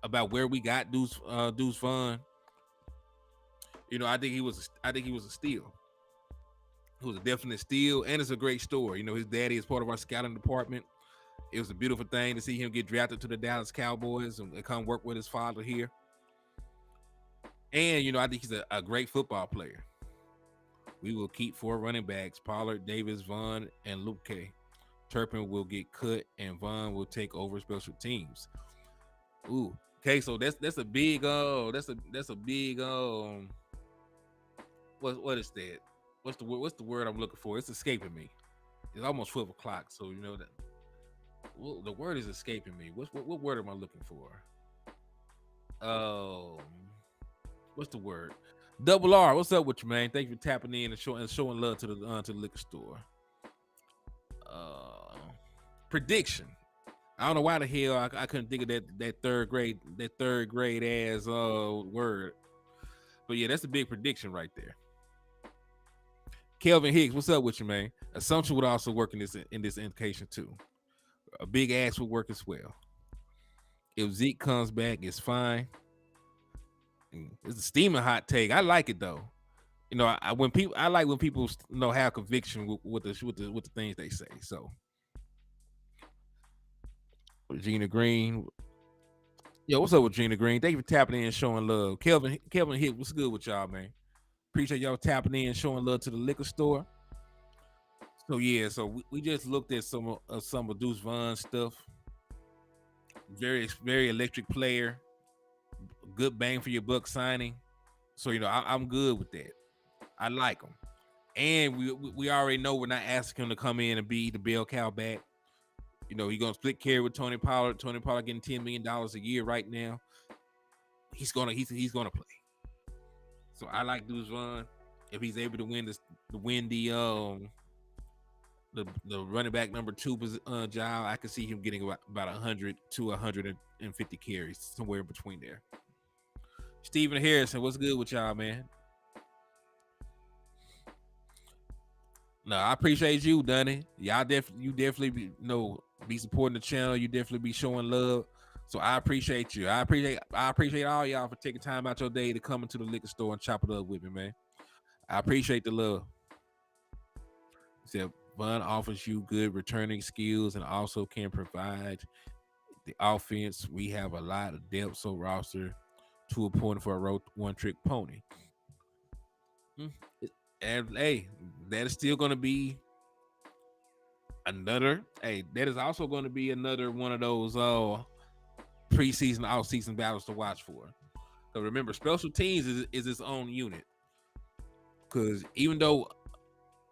about where we got Deuce Vaughn, I think he was a steal. It was a definite steal, and it's a great story. His daddy is part of our scouting department. It was a beautiful thing to see him get drafted to the Dallas Cowboys and come work with his father here. And I think he's a great football player. We will keep 4 running backs: Pollard, Davis, Vaughn, and Luke K. Turpin will get cut, and Vaughn will take over special teams. Ooh, okay, so that's a big what is that? What's the word I'm looking for? It's escaping me. It's almost 12 o'clock, so that. Well, the word is escaping me. What word am I looking for? What's the word? Double R. What's up with you, man? Thank you for tapping in and showing love to the liquor store. Prediction. I don't know why the hell I couldn't think of that third grade ass word, but yeah, that's a big prediction right there. Kelvin Hicks, what's up with you, man? Assumption would also work in this indication too. A big ass would work as well. If Zeke comes back, it's fine. It's a steaming hot take. I like it though. I like when people have conviction with the things they say. So, Regina Green, yo, what's up with Regina Green? Thank you for tapping in and showing love. Kelvin Hicks, what's good with y'all, man? Appreciate y'all tapping in and showing love to the liquor store. So yeah, so we just looked at some of Deuce Vaughn stuff. Very, very electric player. Good bang for your buck signing. So I'm good with that. I like him, and we already know we're not asking him to come in and be the bell cow back. He's gonna split carry with Tony Pollard. Tony Pollard getting $10 million a year right now. He's gonna play. So I like Deuce Vaughn. If he's able to win the running back number 2 job, I can see him getting about 100 to 150 carries, somewhere in between there. Stephen Harrison, what's good with y'all, man? No, I appreciate you, Dunny. Y'all definitely be supporting the channel. You definitely be showing love. So I appreciate you. I appreciate all y'all for taking time out your day to come into the liquor store and chop it up with me, man. I appreciate the love. Said Vaughn offers you good returning skills and also can provide the offense. We have a lot of depth, so roster to a point for a one trick pony. And hey, that is still going to be another. Hey, that is also going to be another one of those preseason, off-season battles to watch for. So remember, special teams is its own unit. Because even though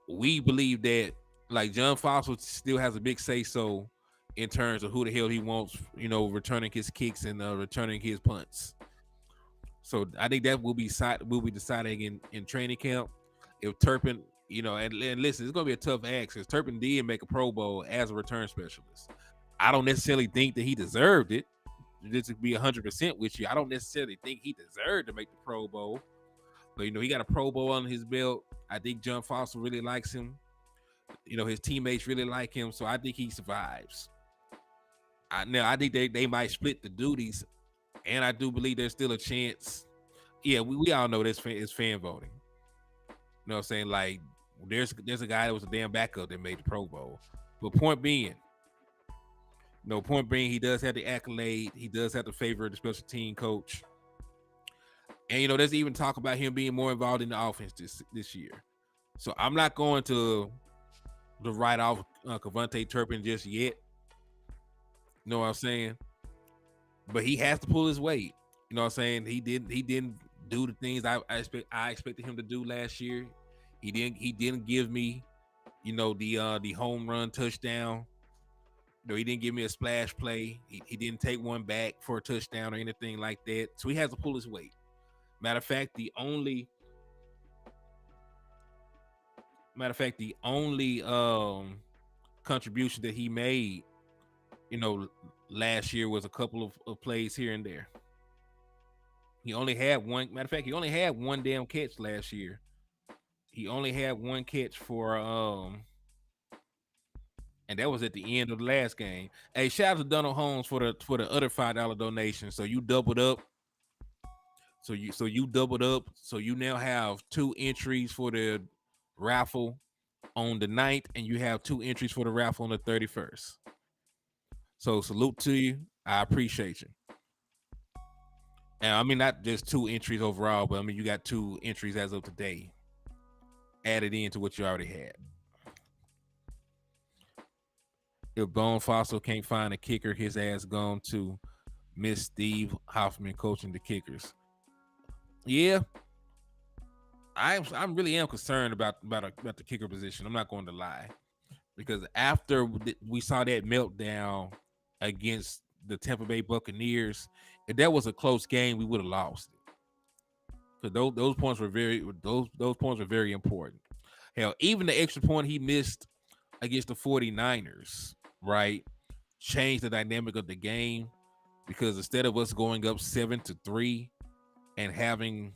we believe that, like, John Fossil still has a big say so in terms of who the hell he wants, returning his kicks and returning his punts. So I think that will be deciding in training camp. If Turpin, and listen, it's gonna be a tough ask because Turpin did make a Pro Bowl as a return specialist. I don't necessarily think that he deserved it. Just to be 100% with you, I don't necessarily think he deserved to make the Pro Bowl. But he got a Pro Bowl on his belt. I think John Foster really likes him. His teammates really like him, so I think he survives. I think they might split the duties, and I do believe there's still a chance. Yeah, we all know this is fan voting. You know what I'm saying? Like, there's a guy that was a damn backup that made the Pro Bowl. But point being, he does have the accolade. He does have the favor of the special team coach. And, there's even talk about him being more involved in the offense this year. So I'm not going to write off Cavante Turpin just yet. You know what I'm saying? But he has to pull his weight. You know what I'm saying? He didn't do the things I expected him to do last year. He didn't give me, the home run touchdown. He didn't give me a splash play. He didn't take one back for a touchdown or anything like that. So he has to pull his weight. Matter of fact, the only contribution that he made, last year was a couple of plays here and there. He only had one. Matter of fact, he only had one damn catch last year. He only had one catch for and that was at the end of the last game. Hey, shout out to Donald Holmes for the other $5 donation. So you doubled up. So you doubled up. So you now have 2 entries for the raffle on the 9th, and you have 2 entries for the raffle on the 31st. So salute to you. I appreciate you. And I mean, not just 2 entries overall, but I mean, you got 2 entries as of today added into what you already had. If Bone Fossil can't find a kicker, his ass gone to Miss Steve Hoffman coaching the kickers. Yeah, I'm really am concerned about the kicker position. I'm not going to lie, because after we saw that meltdown against the Tampa Bay Buccaneers, if that was a close game, we would have lost it. Because those points were very important. Hell, even the extra point he missed against the 49ers, right, changed the dynamic of the game, because instead of us going up 7-3 and having,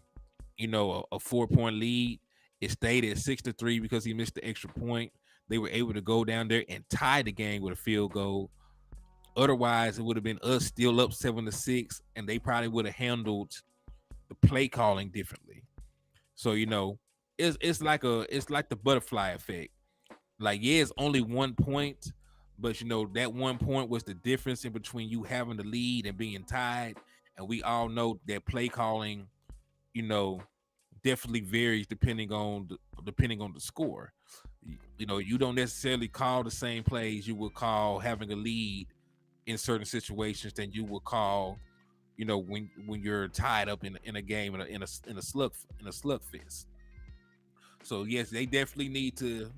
a 4-point lead, it stayed at 6-3 because he missed the extra point. They were able to go down there and tie the game with a field goal. Otherwise, it would have been us still up 7-6, and they probably would have handled the play calling differently. So it's like the butterfly effect. Like, yeah, it's only 1 point, but that 1 point was the difference in between you having the lead and being tied. And we all know that play calling, definitely varies depending on the score. You don't necessarily call the same plays you would call having a lead in certain situations than you would call, when you're tied up in a game in a slugfest. So yes, they definitely need to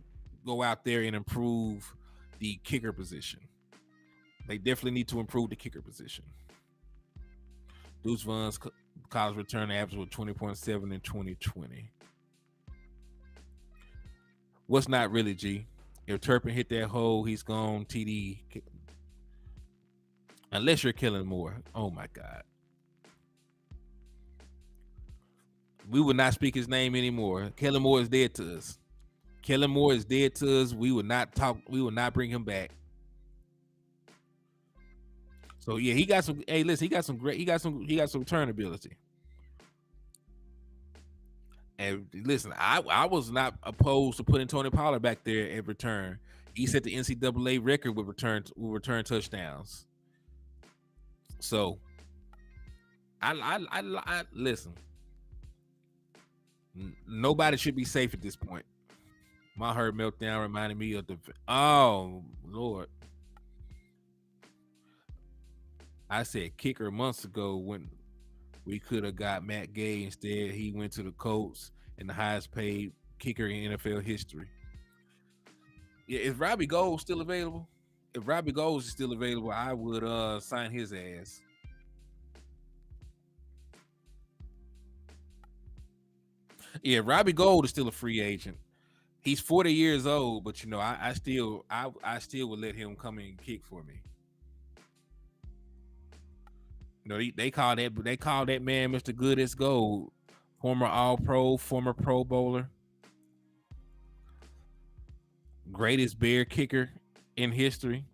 go out there and improve the kicker position. They definitely need to improve the kicker position. Deuce Vaughn's college return average was 20.7 in 2020. What's not really, G? If Turpin hit that hole, he's gone TD. Unless you're Kellen Moore. Oh my God. We would not speak his name anymore. Kellen Moore is dead to us. Kellen Moore is dead to us. We would not talk. We would not bring him back. So yeah, he got some. Hey, listen, he got some return ability. And listen, I was not opposed to putting Tony Pollard back there at return. He set the NCAA record with return touchdowns. So I listen. Nobody should be safe at this point. My heart meltdown reminded me of the. Oh Lord, I said kicker months ago when we could have got Matt Gay. Instead, he went to the Colts and the highest paid kicker in NFL history. Yeah, is Robbie Gold still available? If Robbie Gold is still available, I would sign his ass. Yeah, Robbie Gold is still a free agent. He's 40 years old, but I still would let him come in and kick for me. You know, they call that man Mr. Good as Gold, former All Pro, former Pro Bowler, greatest Bear kicker in history.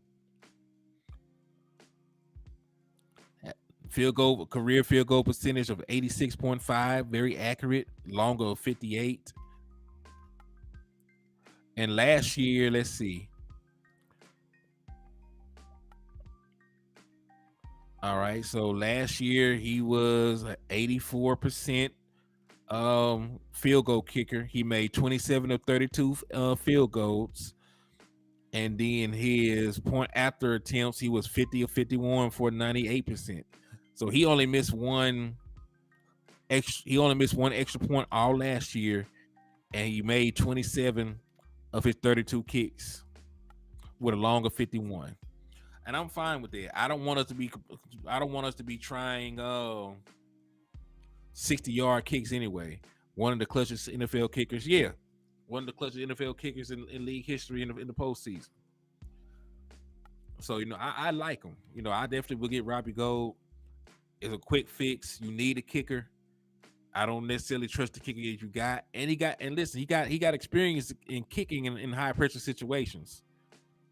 Career field goal percentage of 86.5, very accurate, longer of 58. And last year, let's see. All right, so last year he was 84% field goal kicker. He made 27 of 32 field goals. And then his point after attempts, he was 50 of 51 for 98%. So he only missed one extra point all last year, and he made 27 of his 32 kicks with a long of 51. And I'm fine with that. I don't want us to be trying 60-yard kicks anyway. One of the clutchest NFL kickers, yeah. One of the clutchest NFL kickers in league history in the postseason. So, I like him. I definitely will get Robbie Gold. It's a quick fix. You need a kicker. I don't necessarily trust the kicker that you got. And he got experience in kicking in high pressure situations.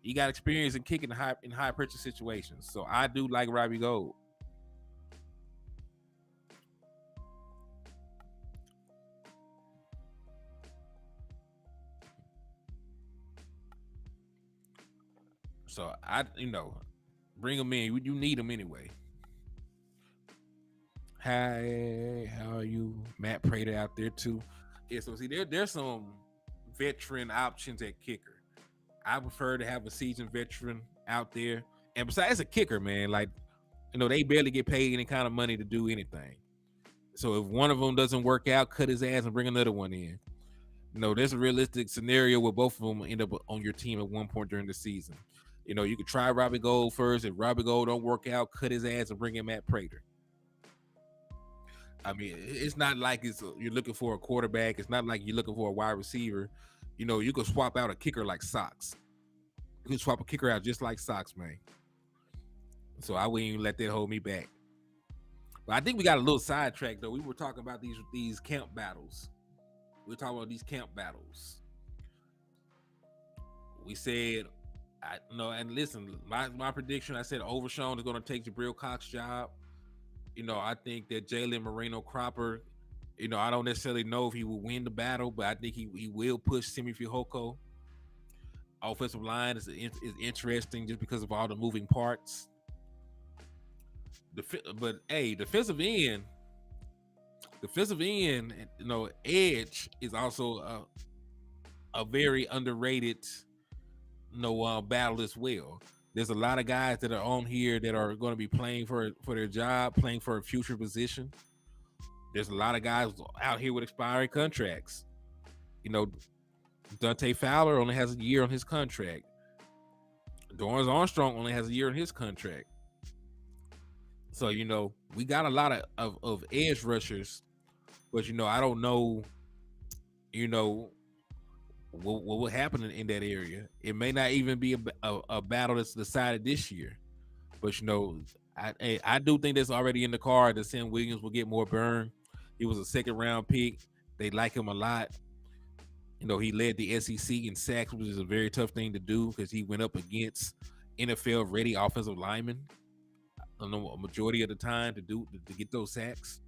He got experience in kicking in high pressure situations. So I do like Robbie Gold. So bring him in. You need him anyway. Hi, how are you? Matt Prater out there too. Yeah, so see, there's some veteran options at kicker. I prefer to have a seasoned veteran out there. And besides a kicker, man, like they barely get paid any kind of money to do anything. So if one of them doesn't work out, cut his ass and bring another one in. There's a realistic scenario where both of them end up on your team at one point during the season. You could try Robbie Gold first. If Robbie Gold don't work out, cut his ass and bring in Matt Prater. I mean, it's not like you're looking for a quarterback. It's not like you're looking for a wide receiver. You could swap out a kicker like socks. You can swap a kicker out just like socks, man. So I wouldn't even let that hold me back. But I think we got a little sidetracked though. We were talking about these camp battles. We were talking about these camp battles. We said, and listen, my prediction. I said Overshown is going to take Jabril Cox's job. I think that Jalen Moreno Cropper, I don't necessarily know if he will win the battle, but I think he will push Simi Fihoko. Offensive line is interesting just because of all the moving parts. But hey, defensive end, edge is also a very underrated, battle as well. There's a lot of guys that are on here that are going to be playing for their job, playing for a future position. There's a lot of guys out here with expiring contracts. Dante Fowler only has a year on his contract. Dorrance Armstrong only has a year on his contract. So, we got a lot of edge rushers, but, I don't know, what will happen in that area. It may not even be a battle that's decided this year. But, I do think that's already in the card that Sam Williams will get more burn. He was a second-round pick. They like him a lot. He led the SEC in sacks, which is a very tough thing to do because he went up against NFL-ready offensive linemen a majority of the time to get those sacks.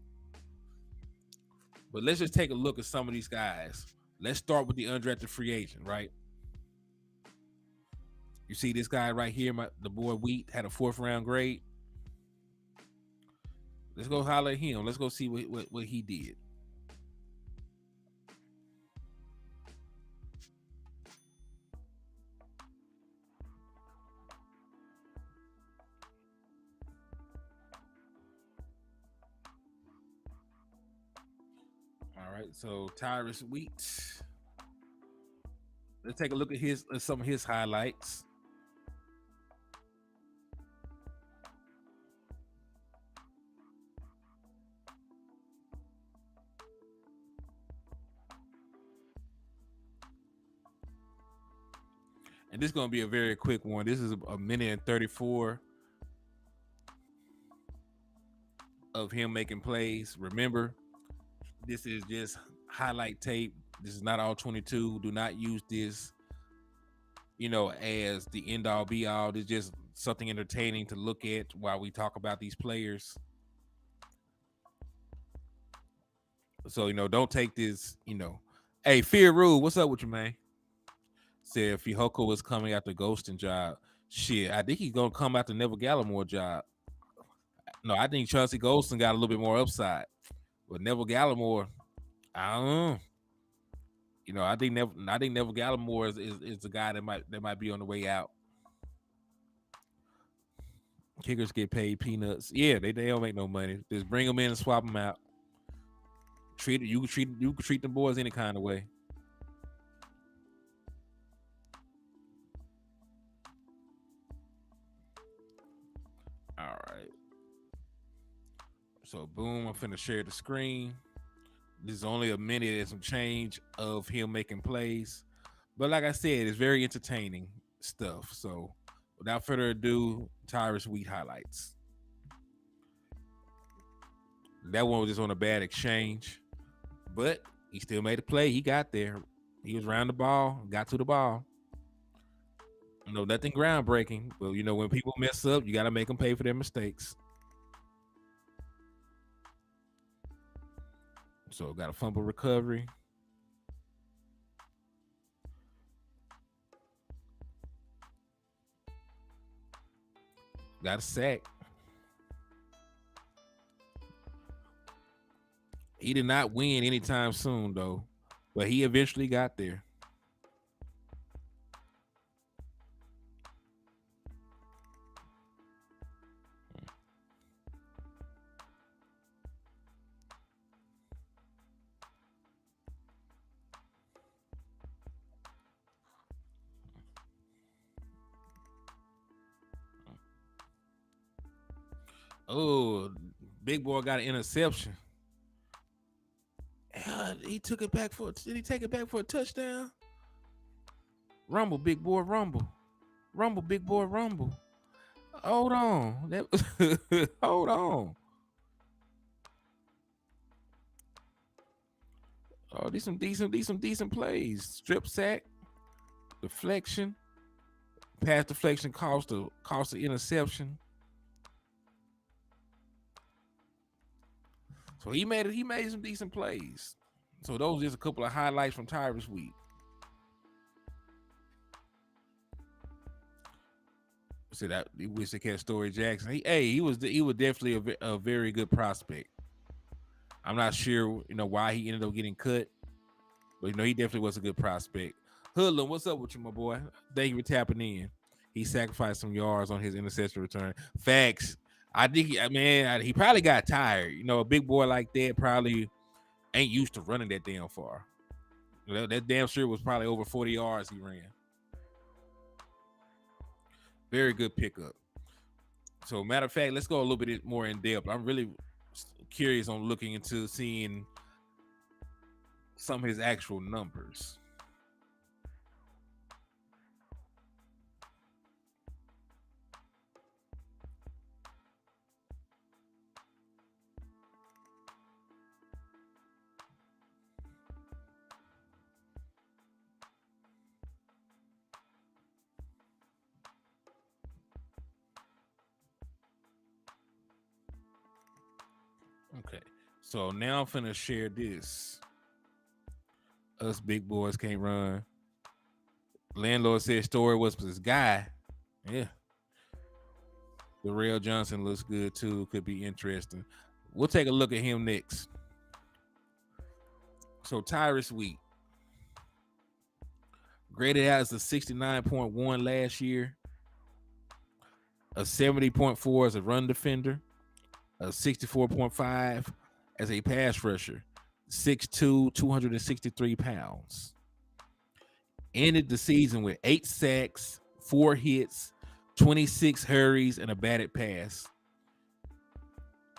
But let's just take a look at some of these guys. Let's start with the undrafted free agent, right? You see this guy right here, the boy Wheat had a 4th round grade. Let's go holler at him. Let's go see what he did. All right, so Tyrus Wheat. Let's take a look at some of his highlights. And this is going to be a very quick one. This is a minute and 34 of him making plays. Remember, this is just highlight tape. This is not all 22. Do not use this, as the end all be all. It's just something entertaining to look at while we talk about these players. So, don't take this, Hey, Fear Rule, what's up with you, man? Said Fihoko was coming after Ghosting job. Shit, I think he's gonna come after Neville Gallimore job. No, I think Chauncey Golston got a little bit more upside. But Neville Gallimore, I don't know. I think Neville Gallimore is the guy that might be on the way out. Kickers get paid peanuts. Yeah, they don't make no money. Just bring them in and swap them out. You can treat them boys any kind of way. All right. So boom, I'm finna share the screen. This is only a minute and some change of him making plays. But like I said, it's very entertaining stuff. So without further ado, Tyrus Wheat highlights. That one was just on a bad exchange, but he still made a play. He got there. He was around the ball, got to the ball. Nothing groundbreaking, but when people mess up, you got to make them pay for their mistakes. So got a fumble recovery. Got a sack. He did not win anytime soon, though, but he eventually got there. Oh, big boy got an interception. He took it back did he take it back for a touchdown? Rumble, big boy, rumble. Rumble, big boy, rumble. Hold on. Hold on. Oh, these some decent plays. Strip sack, deflection, pass deflection cost the interception. So he made some decent plays. So those are just a couple of highlights from Tyrus Wheat. So that we wish they catch Story Jackson. He was definitely a very good prospect. I'm not sure why he ended up getting cut, but he definitely was a good prospect. Hoodlum, what's up with you, my boy? Thank you for tapping in. He sacrificed some yards on his interception return. Facts. I think he probably got tired. A big boy like that probably ain't used to running that damn far. That damn sure was probably over 40 yards he ran. Very good pickup. So matter of fact, let's go a little bit more in depth. I'm really curious on looking into seeing some of his actual numbers. Okay, so now I'm finna share this. Us big boys can't run. Landlord said Story was his guy. Yeah. Darrell Johnson looks good too. Could be interesting. We'll take a look at him next. So Tyrus Wheat graded out as a 69.1 last year, a 70.4 as a run defender, a 64.5 as a pass rusher, 6'2", 263 pounds. Ended the season with 8 sacks, 4 hits, 26 hurries, and a batted pass.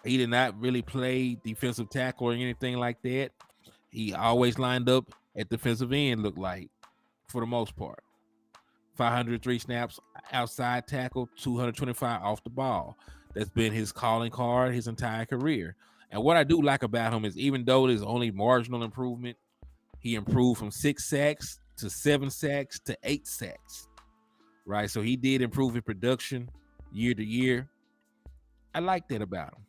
He did not really play defensive tackle or anything like that. He always lined up at defensive end, looked like, for the most part. 503 snaps outside tackle, 225 off the ball. That's been his calling card his entire career. And what I do like about him is even though there's only marginal improvement, he improved from 6 sacks to 7 sacks to 8 sacks, right? So he did improve his production year to year. I like that about him.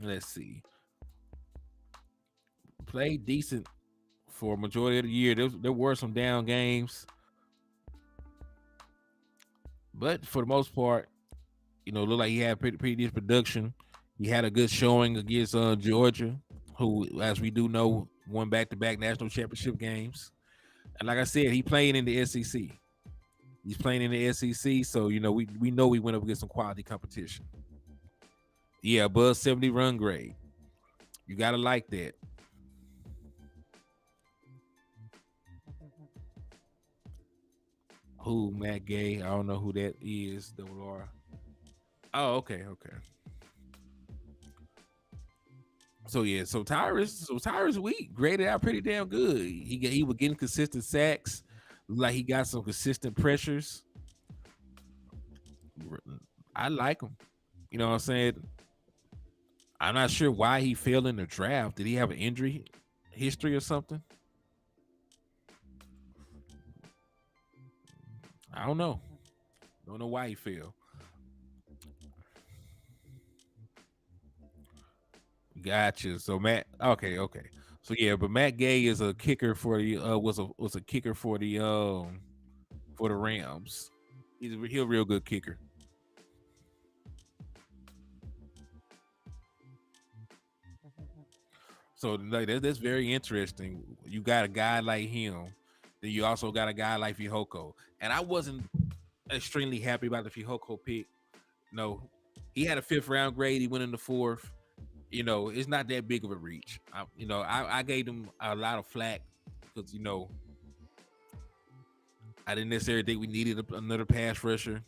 Let's see. Played decent for a majority of the year. There were some down games, but for the most part, looked like he had pretty decent production. He had a good showing against Georgia, who, as we do know, won back-to-back national championship games. And like I said, he playing in the SEC. He's playing in the SEC, so we know we went up against some quality competition. Yeah, above 70 run grade. You gotta like that. Who, Matt Gay? I don't know who that is. Double R. Oh, okay. So Tyrus Wheat graded out pretty damn good. He was getting consistent sacks, like he got some consistent pressures. I like him. You know what I'm saying? I'm not sure why he failed in the draft. Did he have an injury history or something? I don't know. Don't know why he failed. Gotcha. So Matt, okay. So yeah, but Matt Gay is a kicker for the was a kicker for the Rams. He's a real good kicker. So like that's very interesting. You got a guy like him, then you also got a guy like Fihoko. And I wasn't extremely happy about the Fihoko pick. No, he had a 5th round grade. He went in the 4th. It's not that big of a reach. I gave him a lot of flack because I didn't necessarily think we needed another pass rusher.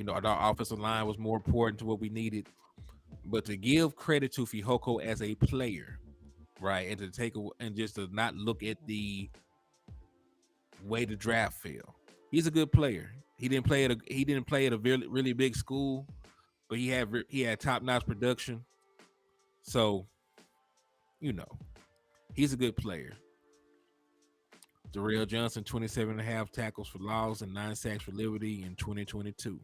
Our offensive line was more important to what we needed. But to give credit to Fihoko as a player, right, and just to not look at the way the draft fell. He's a good player. He didn't play at a really, really big school, but he had top-notch production. So, he's a good player. Darrell Johnson, 27.5 tackles for loss and 9 sacks for liberty in 2022.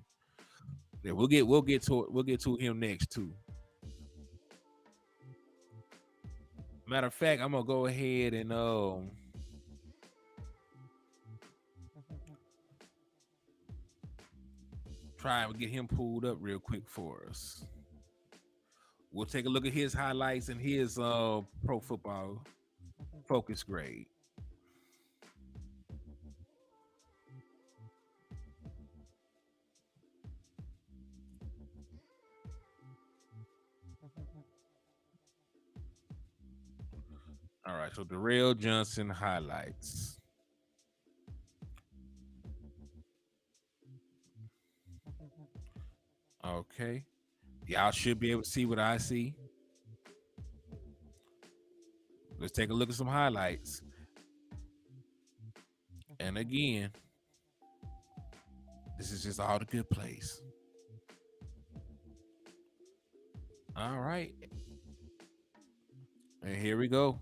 Yeah, we'll get to him next too. Matter of fact, I'm gonna go ahead and try and get him pulled up real quick for us. We'll take a look at his highlights and his Pro Football Focus grade. All right, so Darrell Johnson highlights. Okay. Y'all should be able to see what I see. Let's take a look at some highlights. And again, this is just all the good plays. All right. And here we go.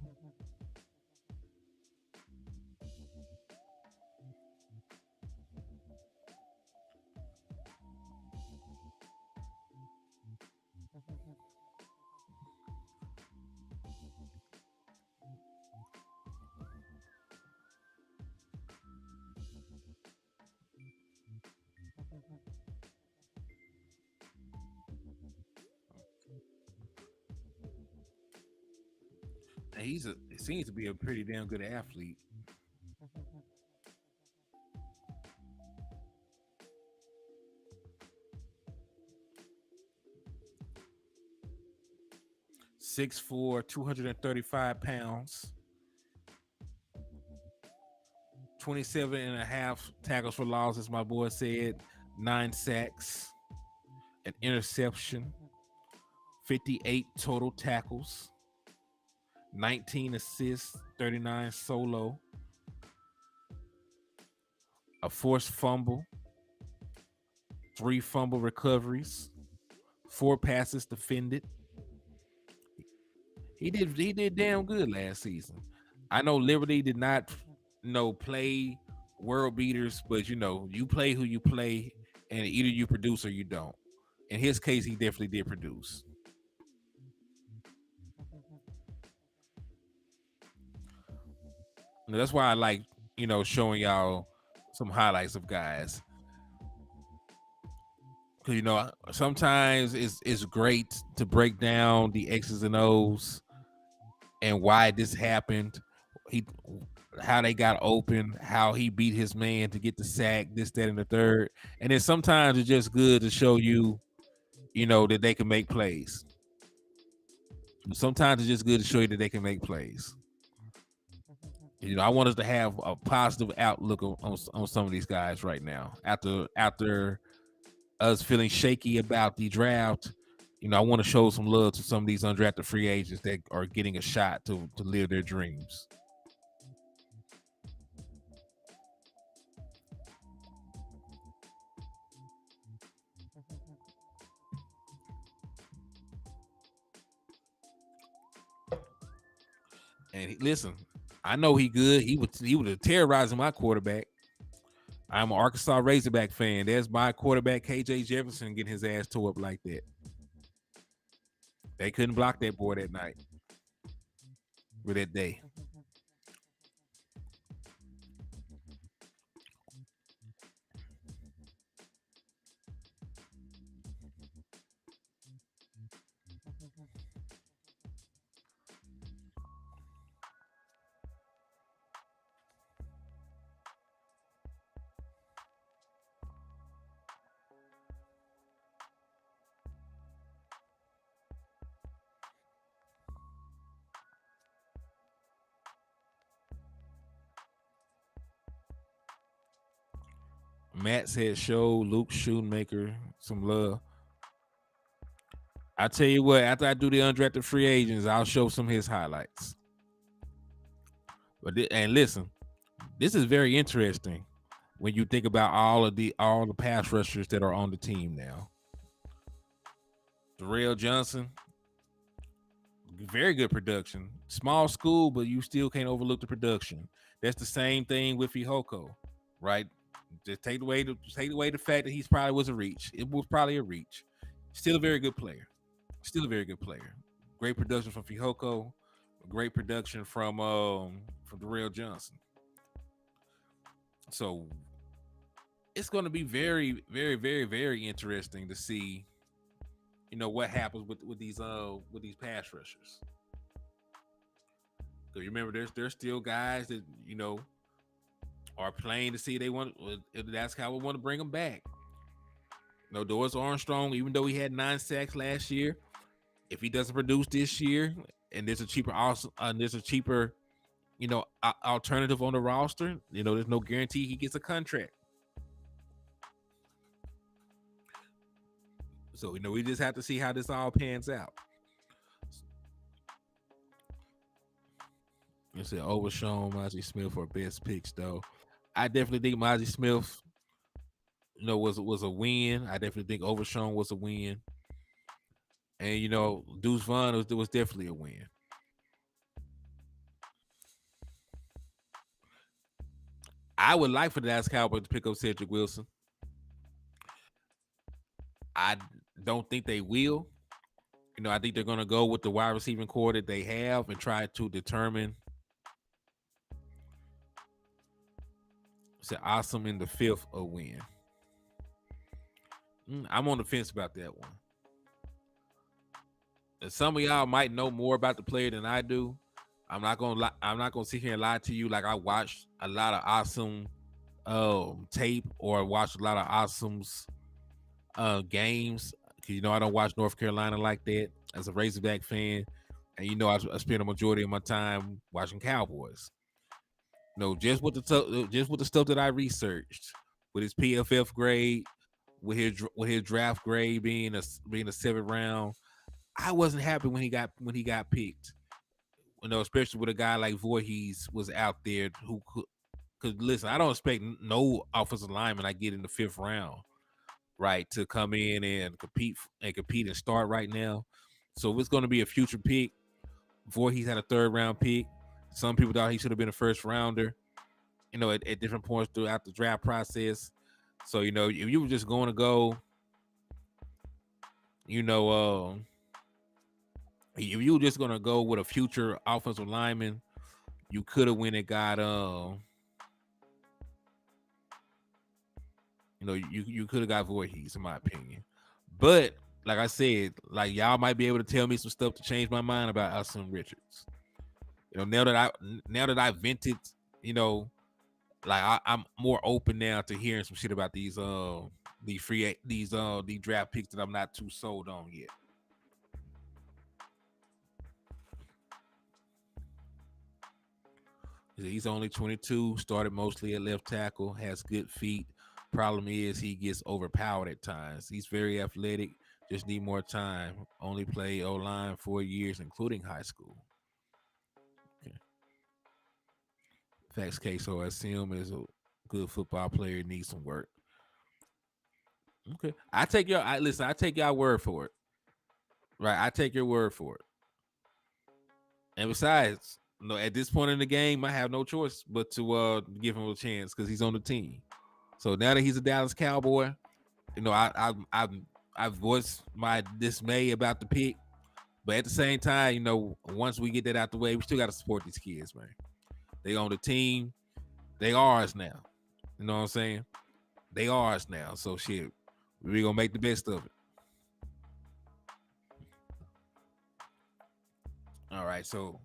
He seems to be a pretty damn good athlete. 6'4", 235 pounds, 27 and a half tackles for loss, as my boy said, 9 sacks, an interception, 58 total tackles, 19 assists, 39 solo, a forced fumble, 3 fumble recoveries, 4 passes defended. He did damn good last season. I know Liberty did not play world beaters, but you play who you play, and either you produce or you don't. In his case, he definitely did produce. And that's why I like showing y'all some highlights of guys, because sometimes it's great to break down the X's and O's and why this happened. How they got open, how he beat his man to get the sack, this, that, and the third. And then sometimes it's just good to show you, that they can make plays. Sometimes it's just good to show you that they can make plays. I want us to have a positive outlook on some of these guys right now. After us feeling shaky about the draft, I want to show some love to some of these undrafted free agents that are getting a shot to live their dreams. And listen, I know he good. He would have terrorizing my quarterback. I'm an Arkansas Razorback fan. There's my quarterback, KJ Jefferson, getting his ass tore up like that. They couldn't block that boy that night or that day. Matt said, show Luke Shoemaker some love. I tell you what, after I do the undrafted free agents, I'll show some of his highlights. And listen, this is very interesting when you think about all the pass rushers that are on the team now. Darrell Johnson, very good production. Small school, but you still can't overlook the production. That's the same thing with Fihoko, right? Just take away the fact that he's probably was a reach. It was probably a reach. Still a very good player. Great production from Fihoko. Great production from Darrell Johnson. So it's going to be very, very, very, very interesting to see, what happens with these pass rushers. Because remember, there's still guys that are playing to see if that's how we want to bring them back. Doris Armstrong, even though he had 9 sacks last year, if he doesn't produce this year, and there's a cheaper alternative on the roster, there's no guarantee he gets a contract. So we just have to see how this all pans out. You said Overshown, Mozzie Smith for best picks, though. I definitely think Mozzie Smith, was a win. I definitely think Overshown was a win. And Deuce Vaughn was definitely a win. I would like for the Dallas Cowboys to pick up Cedric Wilson. I don't think they will. I think they're going to go with the wide receiving core that they have and try to determine. It's awesome in the 5th a win. I'm on the fence about that one. And some of y'all might know more about the player than I do. I'm not gonna sit here and lie to you. Like I watched a lot of awesome tape or watched a lot of awesome's games. Cause I don't watch North Carolina like that as a Razorback fan, and I spend a majority of my time watching Cowboys. Just with the stuff that I researched, with his PFF grade, with his draft grade being a 7th round, I wasn't happy when he got picked. Especially with a guy like Voorhees was out there who could. Because listen, I don't expect no offensive lineman I get in the 5th round, right, to come in and compete and start right now. So if it's going to be a future pick, Voorhees had a 3rd round pick. Some people thought he should have been a 1st rounder. At different points throughout the draft process. So if you were just going to go, if you were just going to go with a future offensive lineman, you could have went and got you could have got Voorhees, in my opinion. But like I said, like y'all might be able to tell me some stuff to change my mind about Austin Richards. Now that I vented, like I'm more open now to hearing some shit about these draft picks that I'm not too sold on yet. He's only 22, started mostly at left tackle, has good feet. Problem is he gets overpowered at times. He's very athletic, just need more time. Only played O-line 4 years, including high school. Okay. Facts case, so I assume is a good football player, needs some work. Okay. I take y'all word for it. Right. I take your word for it. And besides, at this point in the game, I have no choice but to give him a chance because he's on the team. So now that he's a Dallas Cowboy, I've voiced my dismay about the pick. But at the same time, once we get that out the way, we still got to support these kids, man. They on the team. They are ours now. You know what I'm saying? They are ours now. So shit, we're going to make the best of it. All right. So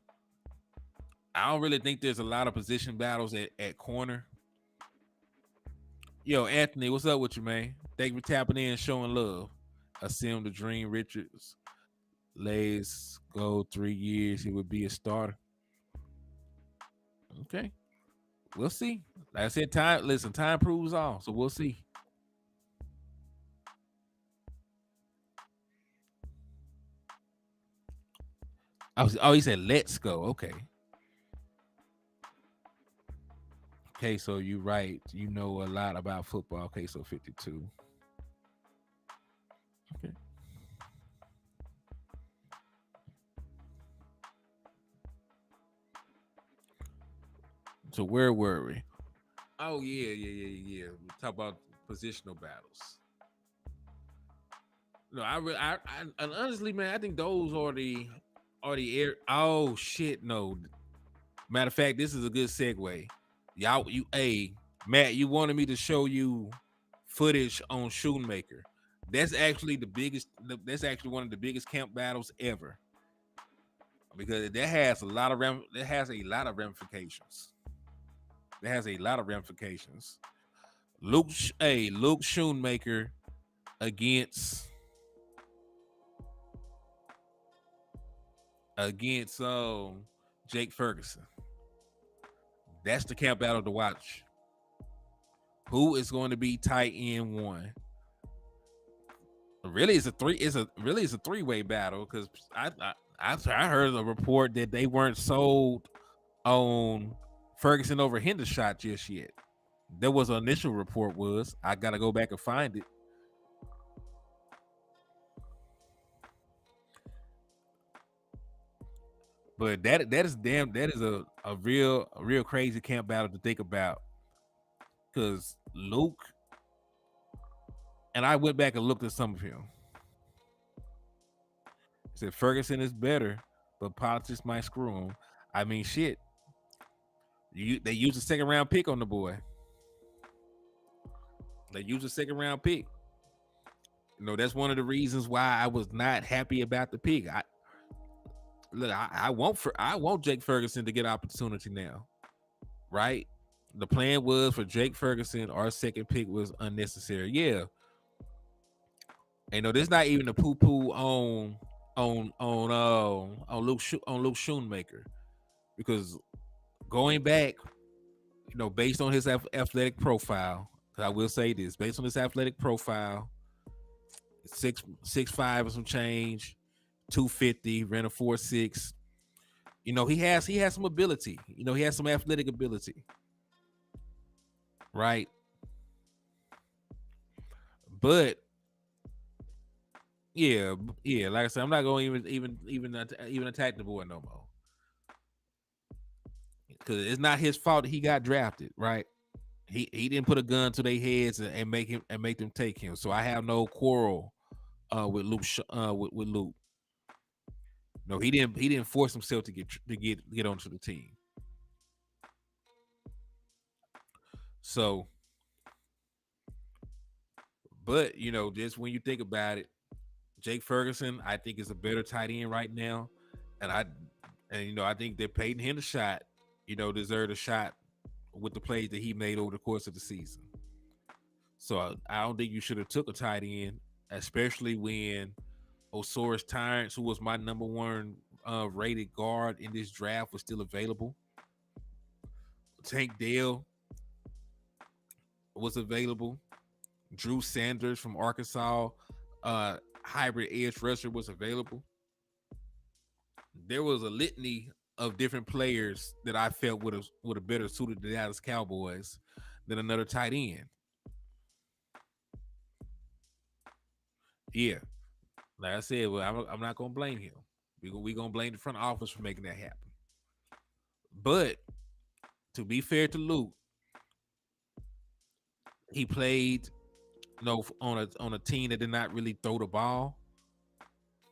I don't really think there's a lot of position battles at corner. Yo, Anthony, what's up with you, man? Thank you for tapping in and showing love. Assume the Dream Richards lays go 3 years. He would be a starter. Okay. We'll see. Like I said, time proves all. So we'll see. He said, let's go. Okay. Okay, so you right. You know a lot about football. Okay, so 52. Okay. So where were we? Oh yeah. We talk about positional battles. No, I and honestly, man, I think those are the air. Oh shit, no. Matter of fact, this is a good segue. Matt, you wanted me to show you footage on Shoemaker. That's actually That's actually one of the biggest camp battles ever because that has a lot of ramifications. That has a lot of ramifications. Luke Shoemaker against Jake Ferguson. That's the camp battle to watch. Who is going to be tight end one? Really, it's a 3-way battle because I heard a report that they weren't sold on Ferguson over Hendershot just yet. There was an initial report was. I gotta go back and find it. But that is a real crazy camp battle to think about. Cause Luke and I went back and looked at some of him. Said Ferguson is better, but politics might screw him. I mean, shit. They used a 2nd-round pick on the boy. They used a 2nd-round pick. That's one of the reasons why I was not happy about the pick. look, I want Jake Ferguson to get opportunity now, right? The plan was for Jake Ferguson. Our second pick was unnecessary. Yeah, and no, this is not even a poo poo on Luke Schoonmaker, because going back, based on his athletic profile, 'cause I will say this, based on his athletic profile, 6'5" and some change, 250, ran a 4.6. He has some ability. He has some athletic ability, right? But yeah, like I said, I'm not going to even attack the boy no more, because it's not his fault that he got drafted, right? He didn't put a gun to their heads and make them take him. So I have no quarrel with Luke. With Luke. No, he didn't force himself to get onto the team. So, but just when you think about it, Jake Ferguson, I think, is a better tight end right now, and I think that Peyton Hendershot, deserved a shot with the plays that he made over the course of the season. So I don't think you should have took a tight end, especially when Osiris Tyrants, who was my number one rated guard in this draft, was still available. Tank Dell was available. Drew Sanders from Arkansas, hybrid edge rusher, was available. There was a litany of different players that I felt would have better suited the Dallas Cowboys than another tight end. Yeah, like I said, well, I'm not gonna blame him. We gonna blame the front office for making that happen. But to be fair to Luke, he played on a team that did not really throw the ball.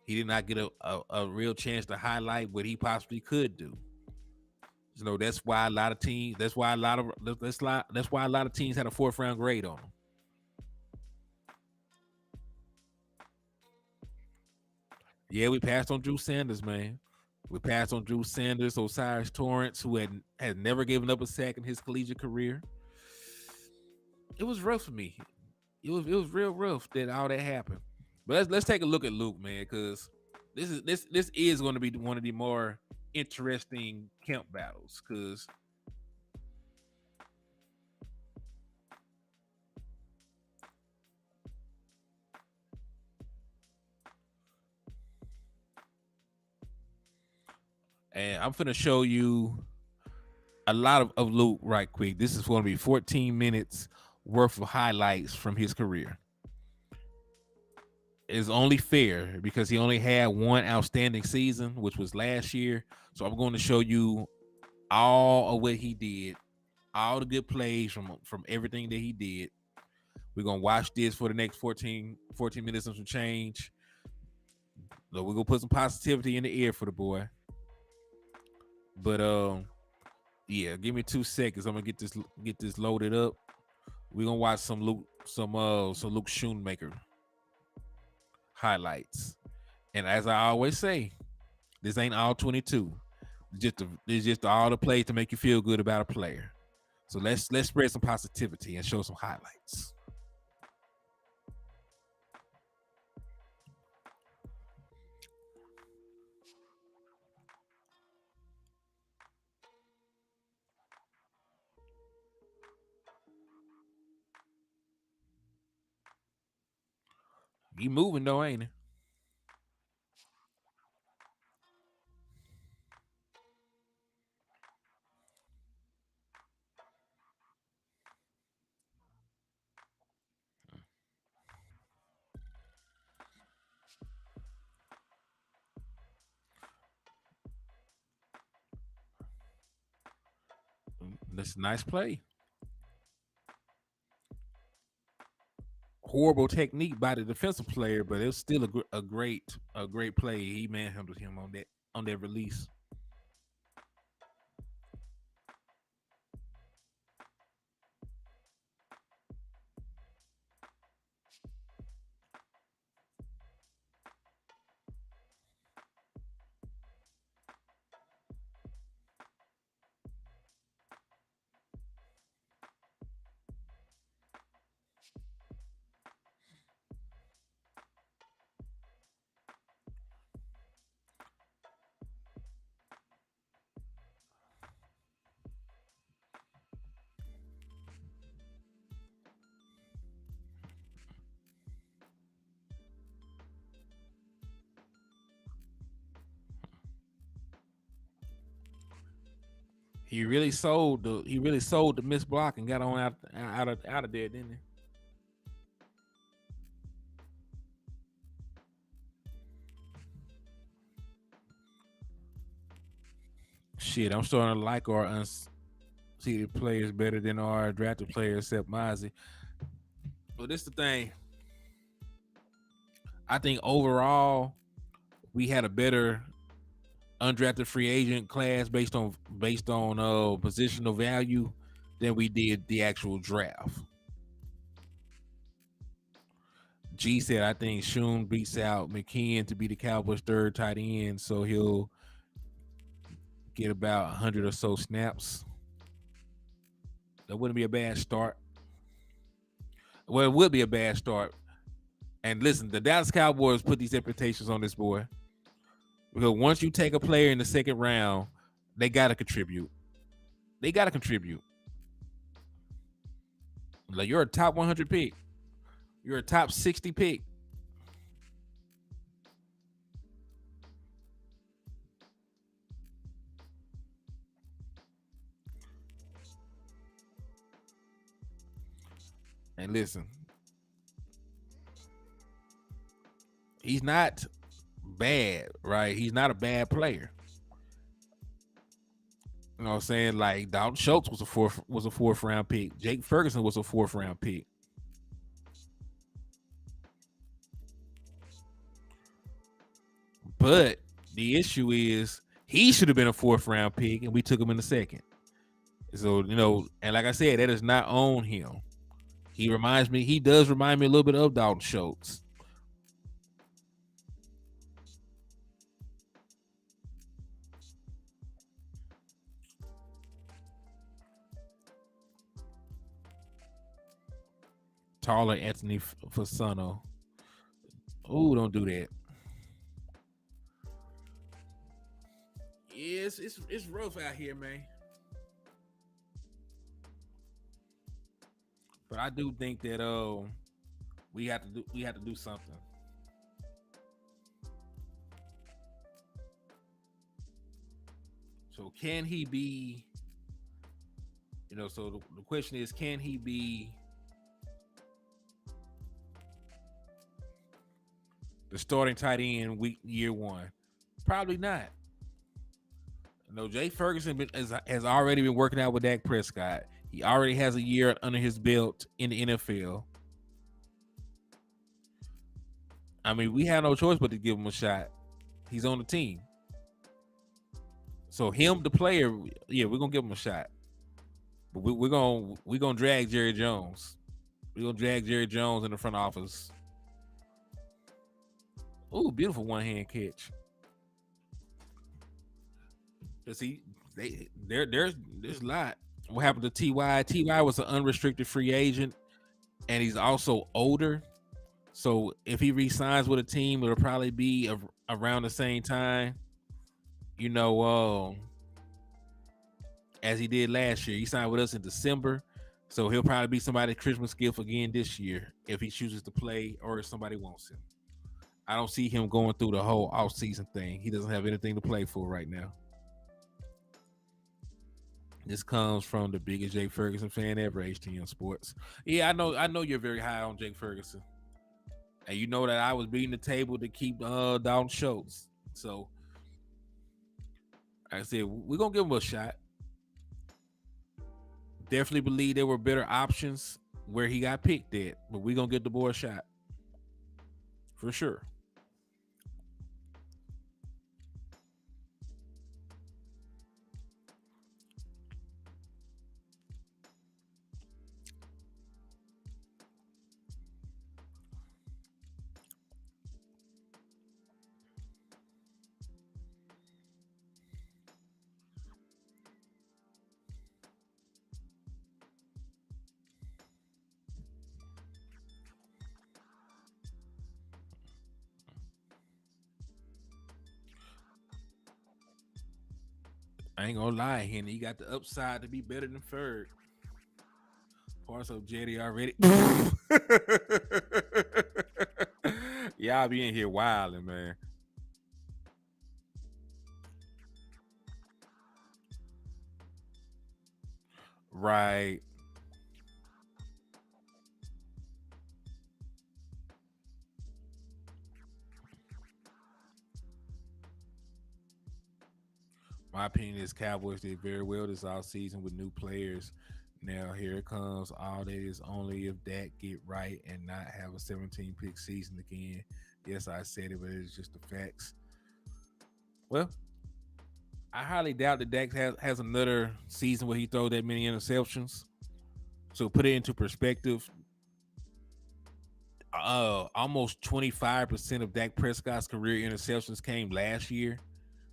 He did not get a real chance to highlight what he possibly could do. That's why a lot of teams. That's why a lot of teams had a 4th-round grade on him. Yeah, we passed on Drew Sanders, man. We passed on Drew Sanders, Osiris Torrance, who had never given up a sack in his collegiate career. It was rough for me. It was real rough that all that happened. But let's take a look at Luke, man, because this is going to be one of the more interesting camp battles, because and I'm finna show you a lot of Luke right quick. This is going to be 14 minutes worth of highlights from his career. It's only fair because he only had one outstanding season, which was last year. So I'm going to show you all of what he did, all the good plays from everything that he did. We're going to watch this for the next 14 minutes and some change. So we're going to put some positivity in the air for the boy. But yeah, give me 2 seconds. I'm going to get this loaded up. We're going to watch some Luke Schoonmaker highlights. And as I always say, this ain't all 22. It's just all the plays to make you feel good about a player. So let's spread some positivity and show some highlights. He moving though, ain't he? That's a nice play. Horrible technique by the defensive player, but it was still a great play. He manhandled him on that release. He really sold the missed block and got on out of there, didn't he? Shit, I'm starting to like our unseeded players better than our drafted players, except Mozzie. But this the thing. I think overall we had a better undrafted free agent class based on positional value than we did the actual draft. G said I think Shun beats out McKeon to be the Cowboys' third tight end, so he'll get about 100 or so snaps. That wouldn't be a bad start. Well, it would be a bad start. And listen, the Dallas Cowboys put these expectations on this boy. Because once you take a player in the second round, they got to contribute. They got to contribute. Like, you're a top 100 pick. You're a top 60 pick. And listen, he's not bad, right? He's not a bad player. You know what I'm saying? Like, Dalton Schultz was a fourth round pick. Jake Ferguson was a fourth round pick. But the issue is he should have been a fourth round pick, and we took him in the second. So, and like I said, that is not on him. He does remind me a little bit of Dalton Schultz. Taller Anthony Fasano. Oh, don't do that. Yeah, it's rough out here, man. But I do think that we have to do something. So can he be? So the question is, can he be the starting tight end year one? Probably not. Jay Ferguson has already been working out with Dak Prescott. He already has a year under his belt in the NFL. I mean, we have no choice but to give him a shot. He's on the team. So him, the player, yeah, we're gonna give him a shot. But we're gonna drag Jerry Jones. We're gonna drag Jerry Jones in the front office. Ooh, beautiful one-hand catch. See, there's a lot. What happened to Ty? Ty was an unrestricted free agent, and he's also older. So if he re-signs with a team, it'll probably be around the same time. As he did last year. He signed with us in December, so he'll probably be somebody's Christmas gift again this year if he chooses to play or if somebody wants him. I don't see him going through the whole off-season thing. He doesn't have anything to play for right now. This comes from the biggest Jake Ferguson fan ever, HTM Sports. Yeah, I know you're very high on Jake Ferguson. And you know that I was beating the table to keep Dalton Schultz. So, like I said, we're going to give him a shot. Definitely believe there were better options where he got picked at. But we're going to get the boy a shot. For sure. I ain't gonna lie, Henny. You got the upside to be better than Ferg. Parts of Jetty already. Y'all be in here wilding, man. Right. My opinion is Cowboys did very well this offseason with new players. Now here it comes. All that is only if Dak get right and not have a 17 pick season again. Yes, I said it, but it's just the facts. Well, I highly doubt that Dak has another season where he throw that many interceptions. So put it into perspective, almost 25% of Dak Prescott's career interceptions came last year.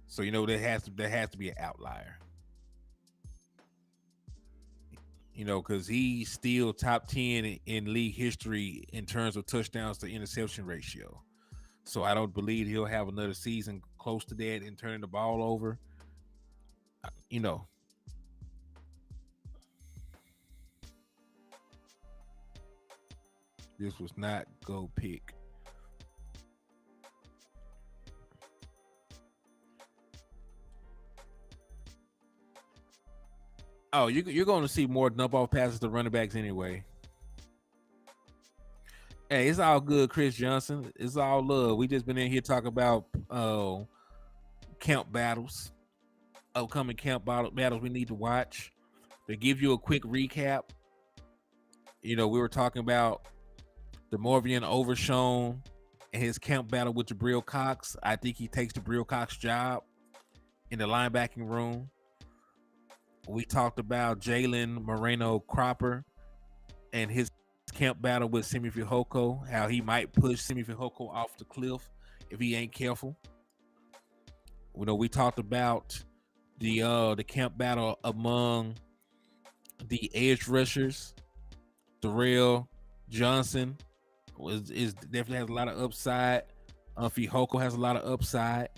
So that has to be an outlier. Because he's still top 10 in league history in terms of touchdowns to interception ratio. So I don't believe he'll have another season close to that and turning the ball over. You know, this was not go pick. Oh, you're going to see more dump off passes to running backs anyway. Hey, it's all good, Chris Johnson. It's all love. We just been in here talking about camp battles, upcoming battles we need to watch. To give you a quick recap, we were talking about the Morvian Overshown and his camp battle with Jabril Cox. I think he takes Jabril Cox's job in the linebacking room. We talked about Jalen Moreno Cropper and his camp battle with Simi Fehoko, how he might push Simi Fehoko off the cliff if he ain't careful. We talked about the camp battle among the edge rushers. Darrell Johnson is definitely has a lot of upside. Fehoko has a lot of upside.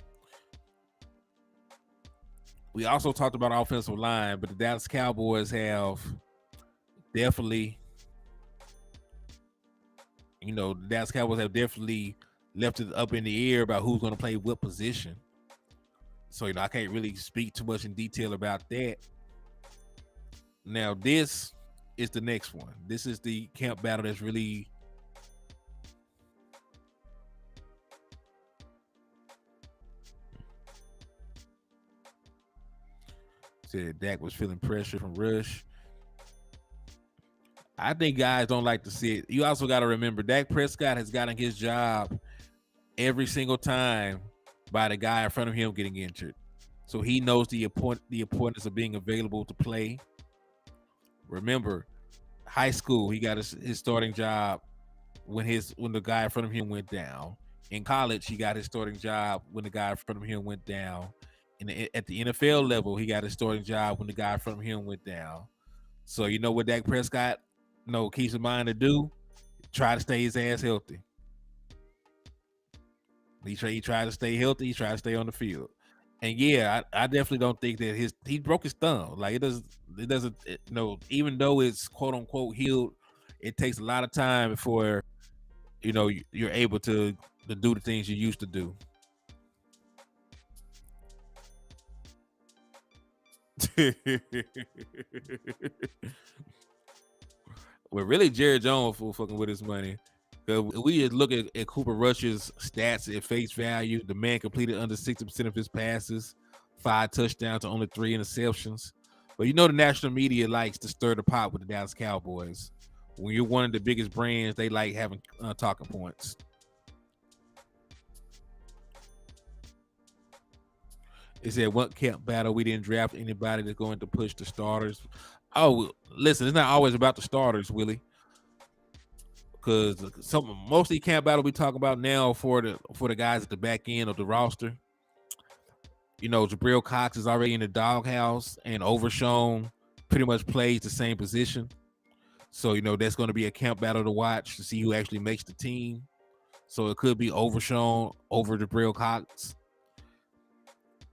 We also talked about offensive line, but the Dallas Cowboys have definitely, the Dallas Cowboys have definitely left it up in the air about who's going to play what position. So, I can't really speak too much in detail about that. Now, this is the next one. This is the camp battle that's really said Dak was feeling pressure from Rush. I think guys don't like to see it. You also got to remember Dak Prescott has gotten his job every single time by the guy in front of him getting injured. So he knows the importance of being available to play. Remember, high school, he got his starting job when the guy in front of him went down. In college, he got his starting job when the guy in front of him went down. At the NFL level, he got his starting job when the guy in front of him went down. So you know what Dak Prescott keeps in mind to do? Try to stay his ass healthy. He tried to stay healthy. He tried to stay on the field. And yeah, I definitely don't think that he broke his thumb. Like it doesn't even though it's quote unquote healed, it takes a lot of time before you're able to do the things you used to do. Well, really, Jerry Jones for fucking with his money. We just look at Cooper Rush's stats at face value. The man completed under 60% of his passes, 5 touchdowns to only 3 interceptions. But the national media likes to stir the pot with the Dallas Cowboys. When you're one of the biggest brands, they like having talking points. It said, what camp battle? We didn't draft anybody that's going to push the starters. Oh, listen, it's not always about the starters, Willie. Because mostly camp battle we talk about now for the guys at the back end of the roster. Jabril Cox is already in the doghouse, and Overshown pretty much plays the same position. So that's going to be a camp battle to watch to see who actually makes the team. So it could be Overshown over Jabril Cox.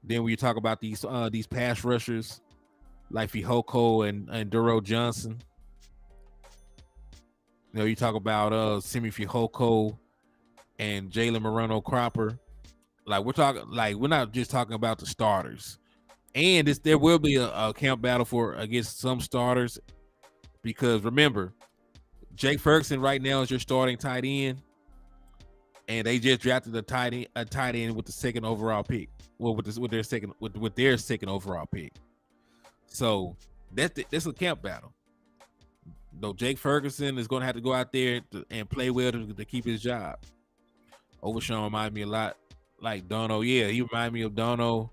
Then when you talk about these pass rushers like Fehoko and Darrell Johnson, you talk about Simi Fehoko and Jalen Moreno Cropper. We're not just talking about the starters. And there will be a camp battle for against some starters because remember, Jake Ferguson right now is your starting tight end, and they just drafted a tight end with the second overall pick. Well, with their second overall pick. So that's a camp battle. No, Jake Ferguson is going to have to go out there and play well to keep his job. Overshawn reminds me a lot like Dono. Yeah, he reminds me of Dono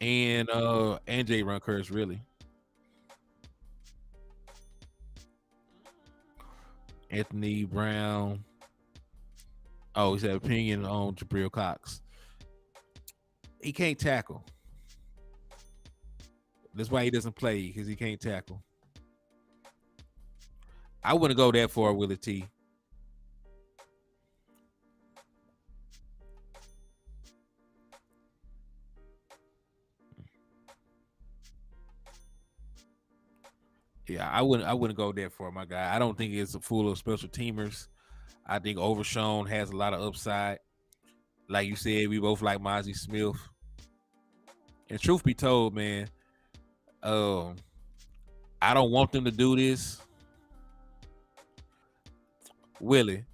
and Jay Runkhurst, really. Anthony Brown. Oh, he said opinion on Jabril Cox. He can't tackle. That's why he doesn't play, because he can't tackle. I wouldn't go that far, Willie T. Yeah, I wouldn't go that far, my guy. I don't think it's full of special teamers. I think Overshawn has a lot of upside. Like you said, we both like Mozzie Smith. And truth be told, man, I don't want them to do this. Willie,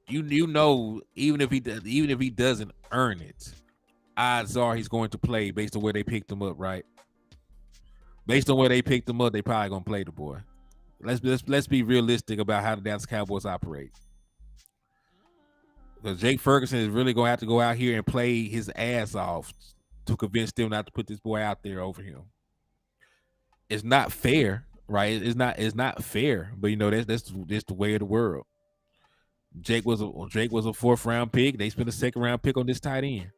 you know, even if he doesn't earn it, odds are he's going to play based on where they picked him up, right? Based on where they picked him up, they probably gonna play the boy. Let's be realistic about how the Dallas Cowboys operate. Because Jake Ferguson is really gonna have to go out here and play his ass off to convince them not to put this boy out there over him. It's not fair, right? It's not fair, but you know that's the way of the world. Jake was a fourth round pick. They spent a second round pick on this tight end.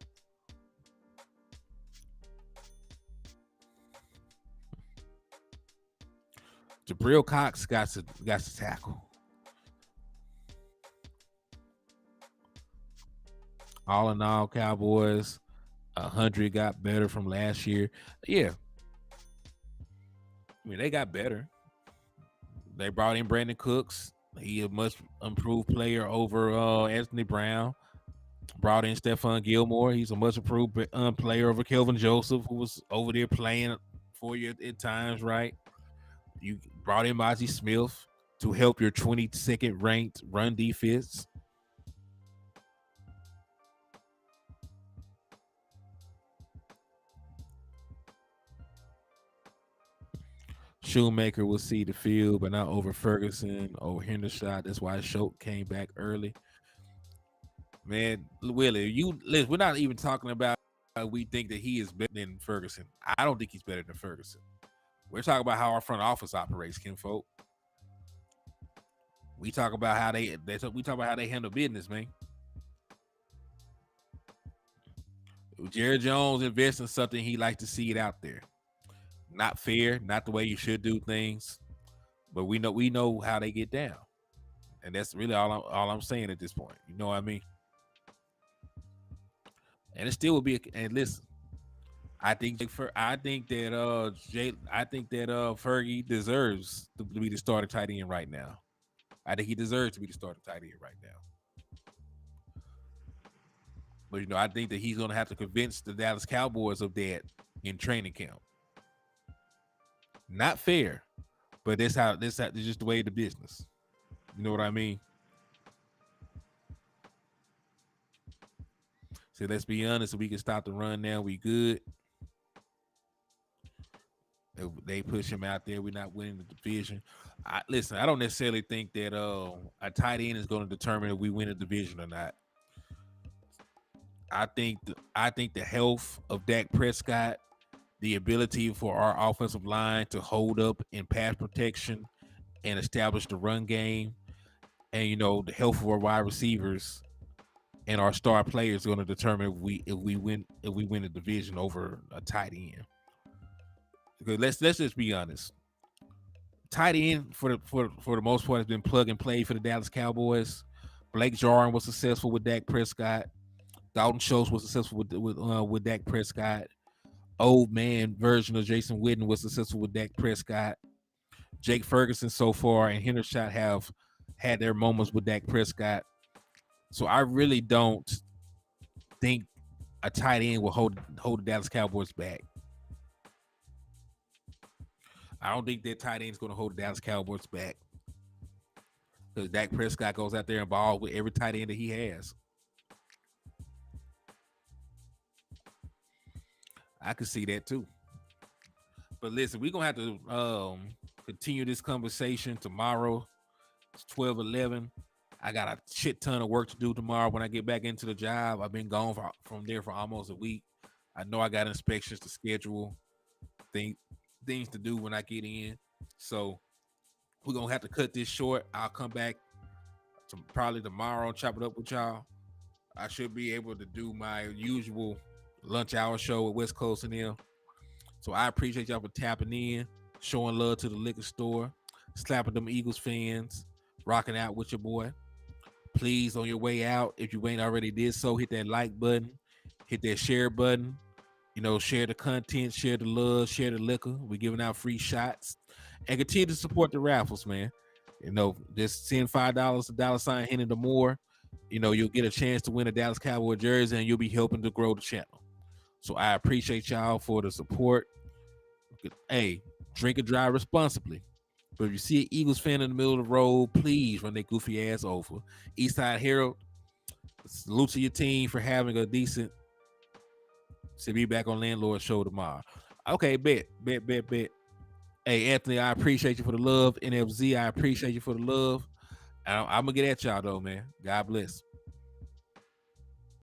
Jabril Cox got to tackle. All in all, Cowboys 100 got better from last year. Yeah, I mean they got better. They brought in Brandon Cooks. He a much improved player over Anthony Brown. Brought in Stephon Gilmore. He's a much improved player over Kelvin Joseph, who was over there playing for you at times, right? You brought in Mozzie Smith to help your 22nd ranked run defense. Shoemaker will see the field, but not over Ferguson or Hendershot. That's why Schultz came back early. Man, Willie, listen, we're not even talking about we think that he is better than Ferguson. I don't think he's better than Ferguson. We're talking about how our front office operates, kinfolk. We talk about how they talk about how they handle business, man. Jerry Jones invests in something, he likes to see it out there. Not fair, not the way you should do things, but we know how they get down, and that's really all I'm saying at this point. You know what I mean? And it still will be. And listen, I think that Fergie deserves to be the starter tight end right now. I think he deserves to be the starter tight end right now. But you know, I think that he's going to have to convince the Dallas Cowboys of that in training camp. Not fair, but this is just the way of the business. You know what I mean? So let's be honest. If we can stop the run now, we good. If they push him out there, we're not winning the division. Listen, I don't necessarily think that a tight end is going to determine if we win a division or not. I think the health of Dak Prescott, the ability for our offensive line to hold up in pass protection and establish the run game, and you know the health of our wide receivers and our star players are going to determine if we win the division over a tight end. Because let's just be honest, tight end for the most part has been plug and play for the Dallas Cowboys. Blake Jarwin was successful with Dak Prescott. Dalton Schultz was successful with Dak Prescott. Old man version of Jason Witten was successful with Dak Prescott. Jake Ferguson so far and Hendershot have had their moments with Dak Prescott. So I really don't think a tight end will hold the Dallas Cowboys back. I don't think that tight end is going to hold the Dallas Cowboys back because Dak Prescott goes out there and ball with every tight end that he has. I could see that too. But listen, we're going to have to continue this conversation tomorrow. It's 12/11. I got a shit ton of work to do tomorrow when I get back into the job. I've been gone from there for almost a week. I know I got inspections to schedule, things to do when I get in. So we're going to have to cut this short. I'll come back probably tomorrow and chop it up with y'all. I should be able to do my usual lunch hour show with West Coast and them. So I appreciate y'all for tapping in, showing love to the liquor store, slapping them Eagles fans, rocking out with your boy. Please, on your way out, if you ain't already did so, hit that like button, hit that share button. You know, share the content, share the love, share the liquor. We're giving out free shots. And continue to support the raffles, man. You know, just send $5 to $ Hennythemoor. You know, you'll get a chance to win a Dallas Cowboy jersey and you'll be helping to grow the channel. So I appreciate y'all for the support. Hey, drink and drive responsibly. But if you see an Eagles fan in the middle of the road, please run that goofy ass over. Eastside Herald, salute to your team for having a decent. So be back on Landlord Show tomorrow. Okay, bet. Hey, Anthony, I appreciate you for the love. NFZ, I appreciate you for the love. I'm going to get at y'all, though, man. God bless.